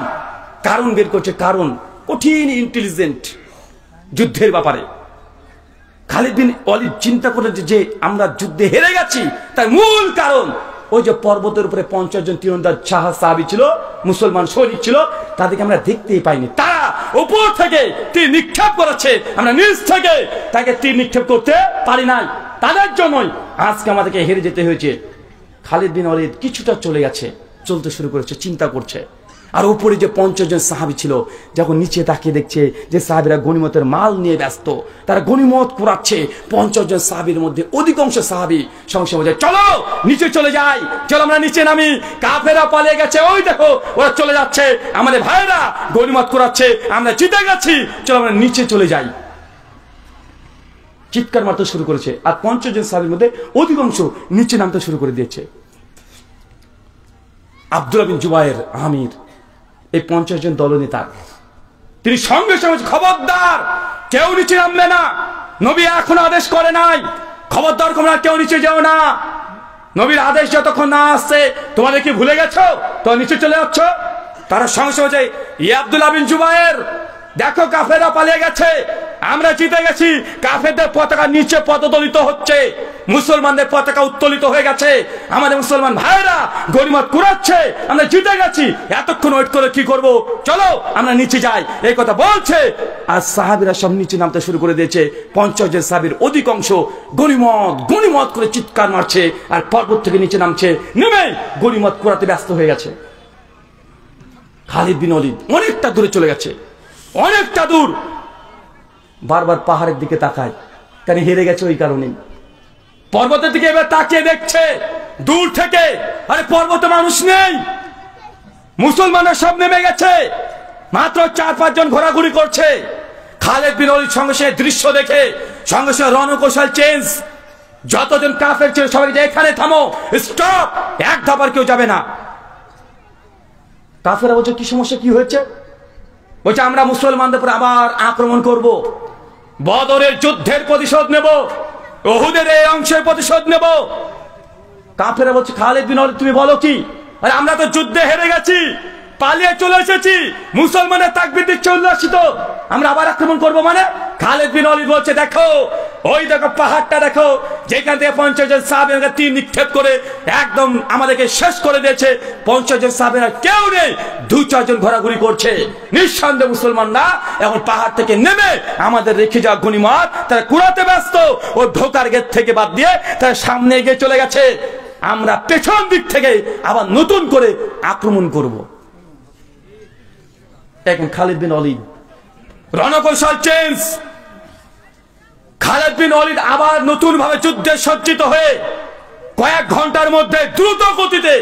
কারণ বের করছে, কারণ কঠিন ইন্টেলিজেন্ট যুদ্ধের ব্যাপারে। খালিদ বিন ওলীদ চিন্তা করেছে যে আমরা যুদ্ধে হেরে গেছি, তার মূল কারণ ওই যে পর্বতের উপরে 50 জন তীরন্দাজ সাহাবী ছিল, মুসলমান সৈনিক ছিল, তাদেরকে আমরা দেখতেই পাইনি। তারা উপর থেকে তীর নিক্ষেপ করেছে, আমরা নিচ থেকে তাকে তীর নিক্ষেপ করতে পারি নাই। তাদের জন্যই আজকে আমাদেরকে হেরে যেতে হয়েছে। খালিদ বিন ওলীদ কিছুটা চলে গেছে, চলতে শুরু করেছে, চিন্তা করছে। আর উপরে যে 50 জন সাহাবী ছিল, যখন নিচে তাকিয়ে দেখছে যে সাহাবীরা গনিমতের মাল নিয়ে ব্যস্ত, তারা গনিমত কুড়াচ্ছে। 50 জন সাহাবীর মধ্যে অধিকাংশ সাহাবী সঙ্গে সঙ্গে বলে, চলো নিচে চলে যাই, চলো আমরা নিচে নামি, কাফেররা পালিয়ে গেছে, ওই দেখো ওরা চলে যাচ্ছে, আমাদের ভাইরা গনিমত কুড়াচ্ছে, আমরা জিতে গেছি, চলো আমরা নিচে চলে যাই। চিৎকার মারতে শুরু করেছে। আর 50 জন সাহাবীর মধ্যে অধিকাংশ নিচে নামতে শুরু করে দিয়েছে। আব্দুল্লাহ বিন জুবায়ের আমির, এই 50 জন দলনেতা, তিনি সঙ্গে সঙ্গে খবরদার কেউ নিচে নামবে না, নবী এখনো আদেশ করে নাই, খবরদার তোমরা কেউ নিচে যাও না, নবীর আদেশ যতক্ষণ না আসছে তোমাদের কি ভুলে গেছো, তো নিচে চলে যাচ্ছ। তারা সঙ্গে সঙ্গে, ইয়া আব্দুল্লাহ বিন জুবায়ের, দেখো কাফেররা পালিয়ে গেছে, আমরা জিতে গেছি, কাফেরদের পতাকা নিচে পদদলিত হচ্ছে, মুসলমানদের পতাকা উত্তোলিত হয়ে গেছে, আমাদের মুসলমান ভাইরা গনিমত কুড়াচ্ছে, আমরা জিতে গেছি, এতক্ষণ ওয়েট করে কি করব, চলো আমরা নিচে যাই, এই কথা বলছে। আর সাহাবীরা সব নিচে নামতে শুরু করে দিয়েছে। 50 জন সাহাবীর অধিকাংশ গনিমত গনিমত করে চিৎকার মারছে, আর পর্বত থেকে নিচে নামছে, নেমে গনিমত কুড়াতে ব্যস্ত হয়ে গেছে। খালিদ বিন ওলীদ অনেকটা দূরে চলে গেছে, অনেকটা দূর। বারবার পাহাড়ের দিকে তাকায়, কারণ হেরে গেছে ওই কারণে। পর্বতের দিকে এবার তাকিয়ে দেখছে দূর থেকে, আরে পর্বতে মানুষ নেই, মুসলমানরা সব নেমে গেছে, মাত্র 4-5 জন ঘোরাঘুরি করছে। খালিদ বিন ওলীদ সঙ্গে সঙ্গে দৃশ্য দেখে সঙ্গে সঙ্গে রণকৌশল চেঞ্জ, যতজন কাফের ছিল সবাই এখানে থামো, স্টপ, এক ধাপ কেউ যাবে না। কাফেররা বলছে কি সমস্যা, কি হয়েছে? বলছে আমরা মুসলমানদের উপর আবার আক্রমণ করব, বদরের যুদ্ধের প্রতিশোধ নেব, উহুদের এই অংশের প্রতিশোধ নেব। কাফেররা বলছে খালিদ বিন ওয়ালিদ তুমি বলো কি? আরে আমরা তো যুদ্ধে হেরে গেছি, পালিয়ে চলে এসেছি, মুসলমানের তাকবীর দিচ্ছে উল্লাসিত, আমরা আবার আক্রমণ করবো মানে? খালিদ বিন ওয়ালিদ বলছে দেখো, ওই দেখো পাহাড়টা দেখো, যেখান থেকে 50 জন সাহাবীরা তীর নিক্ষেপ করে একদম আমাদেরকে শেষ করে দিয়েছে। 50 জন সাহাবীরা কেউ নেই, 2-4 জন ঘোরাঘুরি করছে। নিঃসন্দেহে মুসলমানরা এখন পাহাড় থেকে নেমে আমাদের রেখে যাওয়া গনিমত তারা কুড়াতে ব্যস্ত। ও ঢোকার গেট থেকে বাদ দিয়ে তারা সামনে এগিয়ে চলে গেছে। আমরা পেছন দিক থেকে আবার নতুন করে আক্রমণ করব। এখন খালিদ বিন ওয়ালিদ রণকৌশল চেঞ্জ। খালিদ বিন ওয়ালিদ আবার নতুন ভাবে যুদ্ধে সজ্জিত হয়ে কয়েক ঘন্টার মধ্যে দ্রুত গতিতে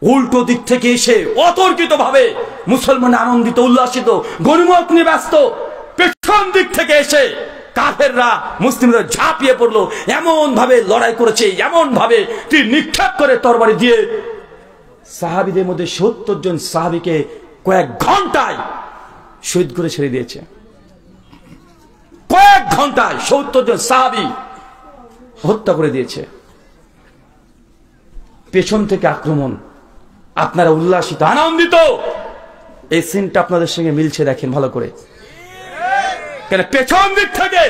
উল্টো দিক থেকে এসে অতর্কিত ভাবে মুসলমান আনন্দিত উল্লাসিত গনিমত নিয়ে ব্যস্ত। পেছন দিক থেকে এসে কাফেররা মুসলিমদের ঝাঁপিয়ে পড়লো, এমন ভাবে লড়াই করেছে, এমন ভাবে তীর নিক্ষেপ করে তরবারি দিয়ে সাহাবীদের মধ্যে 70 জন সাহাবীকে কয়েক ঘন্টায় শহীদ করে ছেড়ে দিয়েছে। কয়েক ঘন্টায় 70 জন সাহাবী হত্যা করে দিয়েছে। পেছন থেকে আক্রমণ, আপনারা উল্লাসিত আনন্দিত। এই সিনটা আপনাদের সঙ্গে মিলছে, দেখেন ভালো করে। কেন পেছন দিক থেকে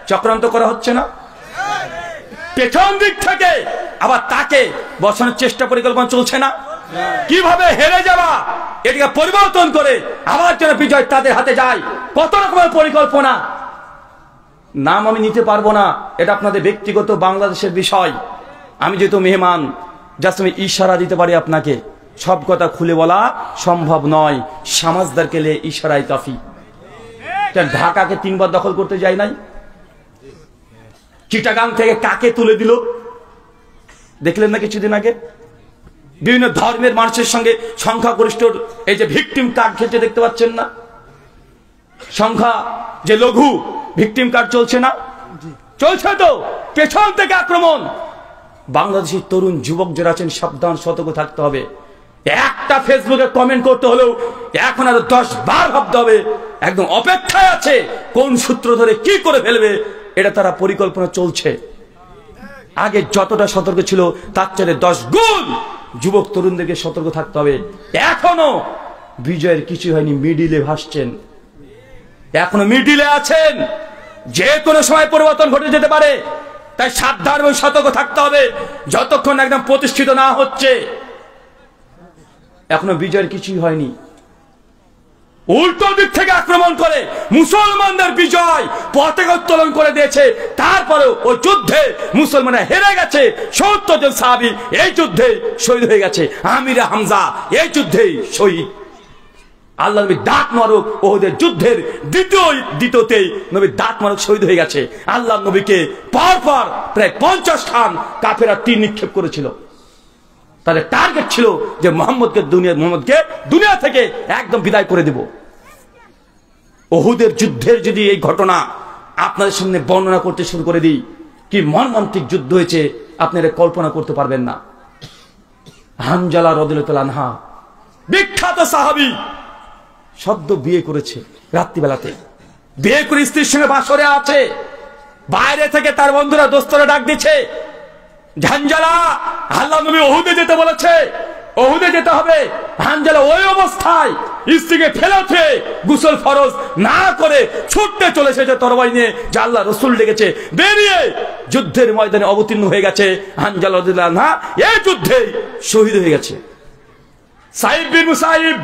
চক্রান্ত করা হচ্ছে না? পেছন দিক থেকে আবার তাকে বসানোর চেষ্টা পরিকল্পনা চলছে না? কিভাবে হেরে যাওয়া এটাকে পরিবর্তন করে আবার যেন বিজয় তাদের হাতে যায়, কত রকমের পরিকল্পনা। নাম আমি নিতে পারবো না, এটা আপনাদের ব্যক্তিগত বাংলাদেশের বিষয়। আমি যেহেতু মেহমান, জাস্ট আমি ইশারা দিতে পারি আপনাকে, সব কথা খুলে বলা সম্ভব নয়। সমাজদারকে লে ইশারাই কাফি। ঢাকাকে 3 বার দখল করতে যাই নাই? চিটাগাং থেকে কাকে তুলে দিল দেখলেন না কিছুদিন আগে? বিভিন্ন ধর্মের মানুষের সঙ্গে সংখ্যাগরিষ্ঠ এই যে ভিকটিম কার্ড খেলতে দেখতে পাচ্ছেন না? সংখ্যা যে লঘু ভিকটিম কার্ড চলছে না? চলছে তো। পেছন থেকে আক্রমণ। বাংলাদেশের তরুণ যুবক যারা আছেন সাবধান, সতর্ক থাকতে হবে। একটা ফেসবুকে কমেন্ট করতে হলেও এখন আরো 10 বার ভাবতে হবে। একদম অপেক্ষায় আছে কোন সূত্র ধরে কি করে ফেলবে, এটা তারা পরিকল্পনা চলছে। আগে যতটা সতর্ক ছিল তার চেয়ে 10 গুণ যুবক তরুণদেরকে সতর্ক থাকতে হবে। এখনো বিজয়ের কিছু হয়নি, মিডিলে ভাসছেন, এখনো মিডিলে আছেন। যে কোনো সময় পরিবর্তন ঘটে যেতে পারে, তাই সাবধান এবং সতর্ক থাকতে হবে যতক্ষণ একদম প্রতিষ্ঠিত না হচ্ছে। এখনো বিজয়ের কিছুই হয়নি। উল্টো দিক থেকে আক্রমণ করে মুসলমানদের বিজয় পতাকা উত্তোলন করে দিয়েছে। তারপরেও ওই যুদ্ধে মুসলমানরা হেরে গেছে। 70 জন সাহাবী এই যুদ্ধে শহীদ হয়ে গেছে। আমির হামজা এই যুদ্ধে শহীদ। আল্লাহ নবী দাঁত মারুক ওদের যুদ্ধের দ্বিতীয়তেই নবী দাঁত মারুক শহীদ হয়ে গেছে। আল্লাহ নবীকে পরপর প্রায় 50 খান কাফেররা তীর নিক্ষেপ করেছিল। তাদের টার্গেট ছিল যে মোহাম্মদকে দুনিয়া থেকে একদম বিদায় করে দেব। উহুদের যুদ্ধের যদি এই ঘটনা আপনাদের সামনে বর্ণনা করতে শুরু করে দিই, কি মর্মান্তিক যুদ্ধ হয়েছে আপনারা কল্পনা করতে পারবেন না। হানজালা রাদিয়াল্লাহু তাআলা আনহা বিখ্যাত সাহাবী, সদ্য বিয়ে করেছে, রাত্রিবেলাতে বিয়ে করে স্ত্রীর সঙ্গে বাসরে আছে। বাইরে থেকে তার বন্ধুরা দোস্তরা ডাক দিচ্ছে, হানজালা আল্লাহ নবী উহুদে যেতে বলেছে, উহুদে যেতে হবে। হানজালা ওই অবস্থায় স্ত্রীকে ফেলাতে গোসল ফরজ না করে ছুটতে চলে এসেছে তরবারি নিয়ে, যে আল্লাহ রাসূল ডেকেছে। বেরিয়ে যুদ্ধের ময়দানে অবতীর্ণ হয়ে গেছে। হানজালা রাদিয়াল্লাহু আনহা এই যুদ্ধে শহীদ হয়ে গেছে। সাইদ বিন মুসাইব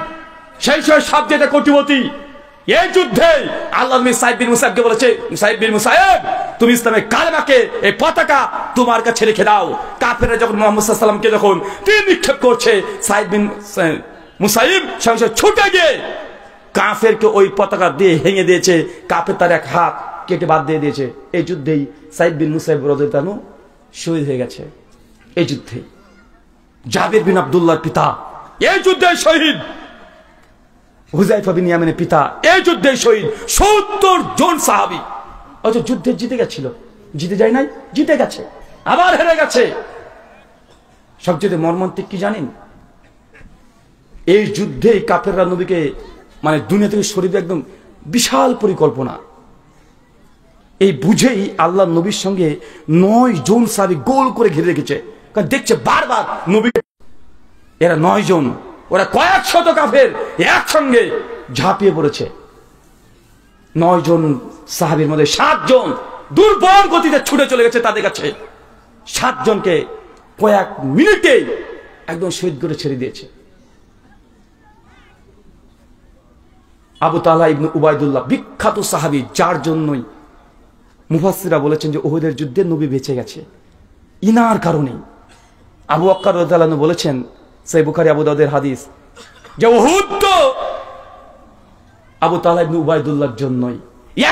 সেই সময় সবচেয়ে কোটিপতি। এই যুদ্ধে আল্লাহ নবী সাইদ বিন মুসাইবকে বলেছে, সাইদ বিন মুসাইব তুমি ইসলামের কালেমাকে এই পতাকা তোমার কাছে রেখে দাও। কাফেররা যখন মুহাম্মদ সাল্লাল্লাহু আলাইহি ওয়াসাল্লামকে যখন তীর নিক্ষেপ করছে, সাইদ বিন মুসাইব সঙ্গে ছুটে গিয়ে কাফেরকে ওই পতাকা দিয়ে ভেঙে দিয়েছে। কাফের তার এক হাত কেটে বাদ দিয়ে দিয়েছে। এই যুদ্ধেই সাইদ বিন মুসাইব রাদিয়াল্লাহু আনহু শহীদ হয়ে গেছে। এই যুদ্ধে জাবির বিন আব্দুল্লাহর পিতা এই যুদ্ধে শহীদ। হুযায়ফা বিন ইয়ামানের পিতা এই যুদ্ধে শহীদ। 70 জন সাহাবী অথচ যুদ্ধে জিতে গেছিল। জিতে যায় নাই, জিতে গেছে, আবার হেরে গেছে। সবচেয়ে মর্মান্তিক কি জানেন? এই যুদ্ধে কাফেররা নবীকে দুনিয়া থেকে সরিয়ে একদম বিশাল পরিকল্পনা। এই বুঝেই আল্লাহ নবীর সঙ্গে 9 জন সাহাবী গোল করে ঘিরে রেখেছে, কারণ দেখছে বারবার নবী। এরা 9 জন, ওরা কয়েক শত কাফের একসঙ্গে ঝাঁপিয়ে পড়েছে। 9 জন সাহাবীর মধ্যে 7 জন দুর্বল গতিতে ছুটে চলে গেছে তাদের কাছে। 7 জনকে কয়েক মিনিটে একদম শহীদ করে ছেড়ে দিয়েছে। আবু তালহা ইবনে উবাইদুল্লাহ বিখ্যাত সাহাবী, যার জন্যই মুফাসসিররা বলেছেন যে উহুদের যুদ্ধে নবী বেঁচে গেছে ইনার কারণে। আবু বকর রাদিয়াল্লাহু আনহু বলেছেন, সহিহ বুখারী আবু দাউদের হাদিস, যে উহুদ তো আবু তালহা ইবনে উবাইদুল্লাহর জন্যই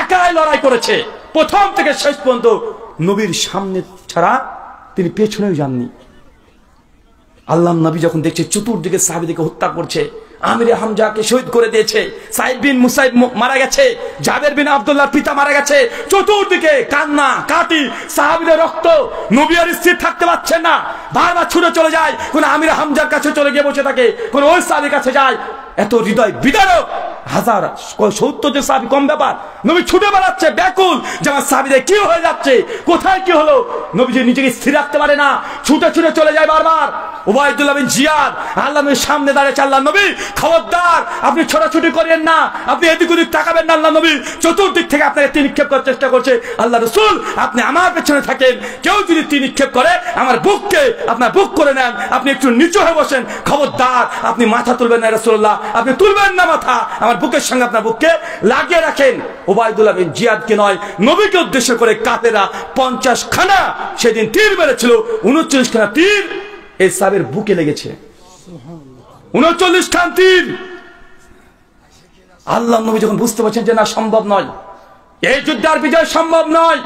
একাই লড়াই করেছে, প্রথম থেকে শেষ পর্যন্ত নবীর সামনে ছাড়া তিনি পেছনেও যাননি। আল্লাহ নবী যখন দেখছে চতুর্দিকে সাহাবীদেরকে হত্যা করছে, আমিরে হামজাকে শহীদ করে দিয়েছে, সাইদ বিন মুসাইব মারা গেছে, জাবের বিন আব্দুল্লাহর পিতা মারা গেছে, চতুর্দিকে কান্না কাটি, সাহাবীদের রক্ত, নবী আর স্থির থাকতে পারছেন না, বারবার ছুটে চলে যায়, কোন আমিরে হামজার কাছে চলে গিয়ে বসে থাকে, কোন ওই সাহাবীর কাছে যায়। এত হৃদয় বিদারক, 70 জন সাহাবী কম ব্যাপার, নবী ছুটে বেড়াচ্ছে ব্যাকুল, যে আমার সাহাবীদের কি হয়ে যাচ্ছে, কোথায় কি হলো। নবী যে নিজেকে স্থির রাখতে পারে না, ছুটে ছুটে চলে যায় বারবার। উবাইদুল্লাহ বিন জিয়াদ আল্লাহ নবীর সামনে দাঁড়িয়েছে, আল্লাহ নবী খবরদার, আপনি ছোটাছুটি করেন না, আপনি এদিক ওদিক তাকাবেন না। আল্লাহ নবী চতুর্দিক থেকে আপনাকে তীর নিক্ষেপ করার চেষ্টা করছে। আল্লাহ রাসূল, আপনি আমার পেছনে থাকেন, কেউ যদি তীর নিক্ষেপ করে আমার বুককে আপনার বুক করে নেন, আপনি একটু নিচু হয়ে বসেন, খবরদার আপনি মাথা তুলবেন না রাসূলুল্লাহ, আপনি তুলবেন না মাথা, আমার বুকের সঙ্গে আপনার বুককে লাগিয়ে রাখেন। উবাইদুল্লাহ বিন জিয়াদকে নয়, নবীকে উদ্দেশ্য করে কাফেররা 50 খানা সেদিন তীর মেরেছিল, 39 খানা তীর এই সাহাবীর বুকে লেগেছে, 39 খান তীর। আল্লাহ নবী যখন বুঝতে পারছেন যে না সম্ভব নয়, এই যুদ্ধে আর বিজয় সম্ভব নয়,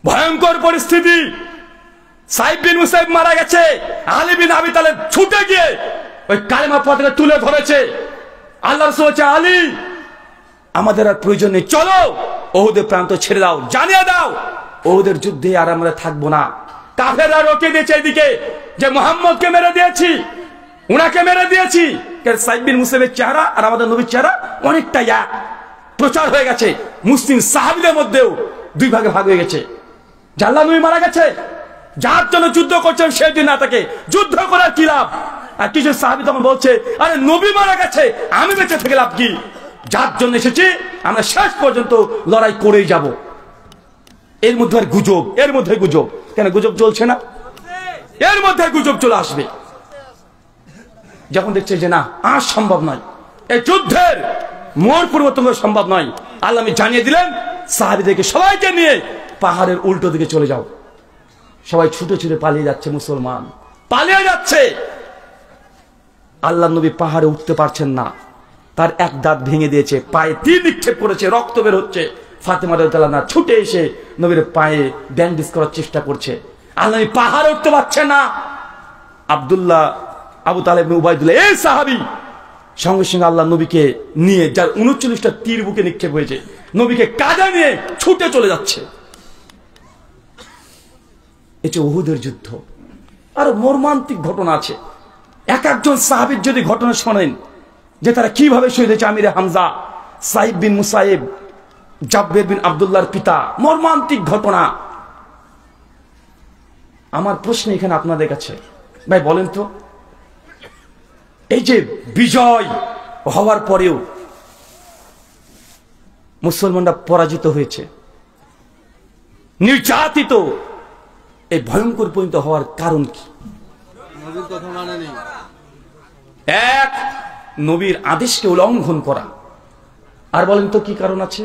ভয়ঙ্কর পরিস্থিতি, সাইদ বিন মুসাইব মারা গেছে, আলী বিন আবি তালেব ছুটে গিয়ে ওই কালেমা পতাকা তুলে ধরেছে। আল্লাহ রাসূল বলেছে, আলী আমাদের আর প্রয়োজন নেই, চলো ওহুদের প্রান্ত ছেড়ে দাও, জানিয়ে দাও ওহুদের যুদ্ধে আর আমরা থাকবো না। কাফেররা রোকে দিয়েছে এদিকে যে মুহাম্মদকে মেরে দিয়েছি, উনাকে মেরে দিয়েছি। সাইদ বিন মুসাইবের চেহারা আর আমাদের নবীর চেহারা অনেকটা এক, প্রচার হয়ে গেছে মুসলিম সাহাবীদের মধ্যেও, 2 ভাগে ভাগ হয়ে গেছে। আল্লাহ নবী মারা গেছে, যার জন্য যুদ্ধ করছেন সেই দিন না তাকে যুদ্ধ করার কি লাভ। আর কিছু সাহাবী তখন বলছে, আরে নবী মারা গেছে, আমি বেঁচে থেকে লাভ কি, যার জন্য এসেছি আমরা শেষ পর্যন্ত লড়াই করেই যাব। এর মধ্যে আর গুজব, এর মধ্যে গুজব, কেন গুজব চলছে না, এর মধ্যে গুজব চলে আসবে। যখন দেখছে যে না আর সম্ভব নয়, এই যুদ্ধের মোড় পরিবর্তন করা সম্ভব নয়, আল্লাহ আমি জানিয়ে দিলেন সাহাবীদেরকে সবাইকে নিয়ে পাহাড়ের উল্টো দিকে চলে যাও। সবাই ছুটে ছুটে পালিয়ে যাচ্ছে, মুসলমান পালিয়ে যাচ্ছে। আল্লাহ নবী পাহাড়ে উঠতে পারছেন না, তার এক দাঁত ভেঙে দিয়েছে, পায়ে তীর নিক্ষেপ করেছে, রক্ত বের হচ্ছে। ফাতেমা রাদিয়াল্লাহু আনহা ছুটে এসে নবীর পায়ে ব্যান্ডেজ করার চেষ্টা করছে। আল্লাহ নবী পাহাড়ে উঠতে পারছে না। আবু তালেব ইবনে উবাইদুল্লাহ এই সাহাবী সঙ্গে সঙ্গে আল্লাহ নবীকে নিয়ে, যার 39টা তীর বুকে নিক্ষেপ হয়েছে, নবীকে কাঁধে নিয়ে ছুটে চলে যাচ্ছে। এটা উহুদের যুদ্ধ। আরো মর্মান্তিক ঘটনা আছে, এক একজন সাহাবীর যদি ঘটনা শোনেন যে তারা কিভাবে শহীদ হয়েছে, আমিরে হামজা, সাইদ বিন মুসাইব, জাবের বিন আব্দুল্লাহর পিতা, মর্মান্তিক ঘটনা। আমার প্রশ্ন এখানে আপনাদের কাছে, ভাই বলেন তো, এই যে বিজয় হওয়ার পরেও মুসলমানরা পরাজিত হয়েছে, নির্যাতিত, এই ভয়ঙ্কর পরিণত হওয়ার কারণ কি? এক, নবীর আদেশকে উল্লঙ্ঘন করা। আর বলেন তো কি কারণ আছে?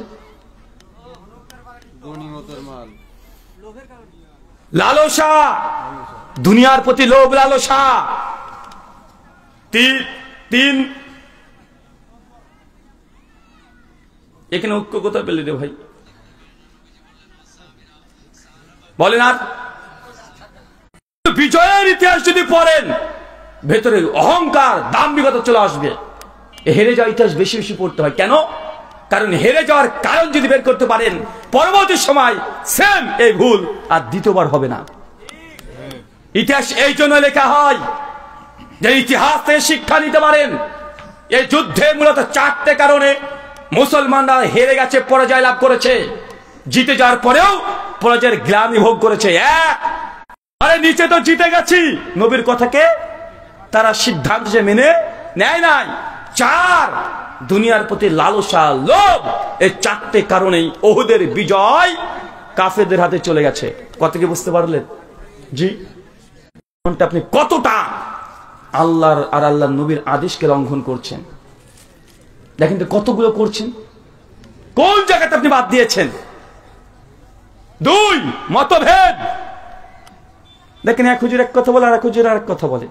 লালসা, দুনিয়ার প্রতি লোভ লালসা। তিন, এখানে ঐক্য কোথায় পেলে রে ভাই, বলেন। আর বিজয়ের ইতিহাস যদি পড়েন, ভেতরে অহংকার, দাম্ভিকতা চলে আসবে। হেরে যাওয়ার ইতিহাস বেশি বেশি পড়তে হয়। কেন? কারণ হেরে যাওয়ার কারণ যদি বের করতে পারেন, পরবর্তী সময় সেম এই ভুল আর দ্বিতীয়বার হবে না। ইতিহাস এই জন্য লেখা হয় যে ইতিহাস থেকে শিক্ষা নিতে পারেন। এই যুদ্ধে মূলত 4টে কারণে মুসলমানরা হেরে গেছে, পরাজয় লাভ করেছে, জিতে যাওয়ার পরেও পরাজয়ের গ্লানি ভোগ করেছে। আরে নিচে তো জিতে গেছি, নবীর কথাকে তারা সিদ্ধান্ত মেনে নেয় নাই। 4, দুনিয়ার প্রতি লালসা, লোভ, এই 4টে কারণেই ওহুদের বিজয় কাফেরদের হাতে চলে গেছে। কত কি বুঝতে পারলেন? জি, আপনি কতটা আল্লাহর আর আল্লাহর নবীর আদেশকে লঙ্ঘন করছেন দেখেন তো, কতগুলো করছেন, কোন জায়গাতে আপনি বাদ দিয়েছেন। 2, মতভেদ। দেখেন এক হুজুর এক কথা বলে, আর এক হুজুর আর এক কথা বলে।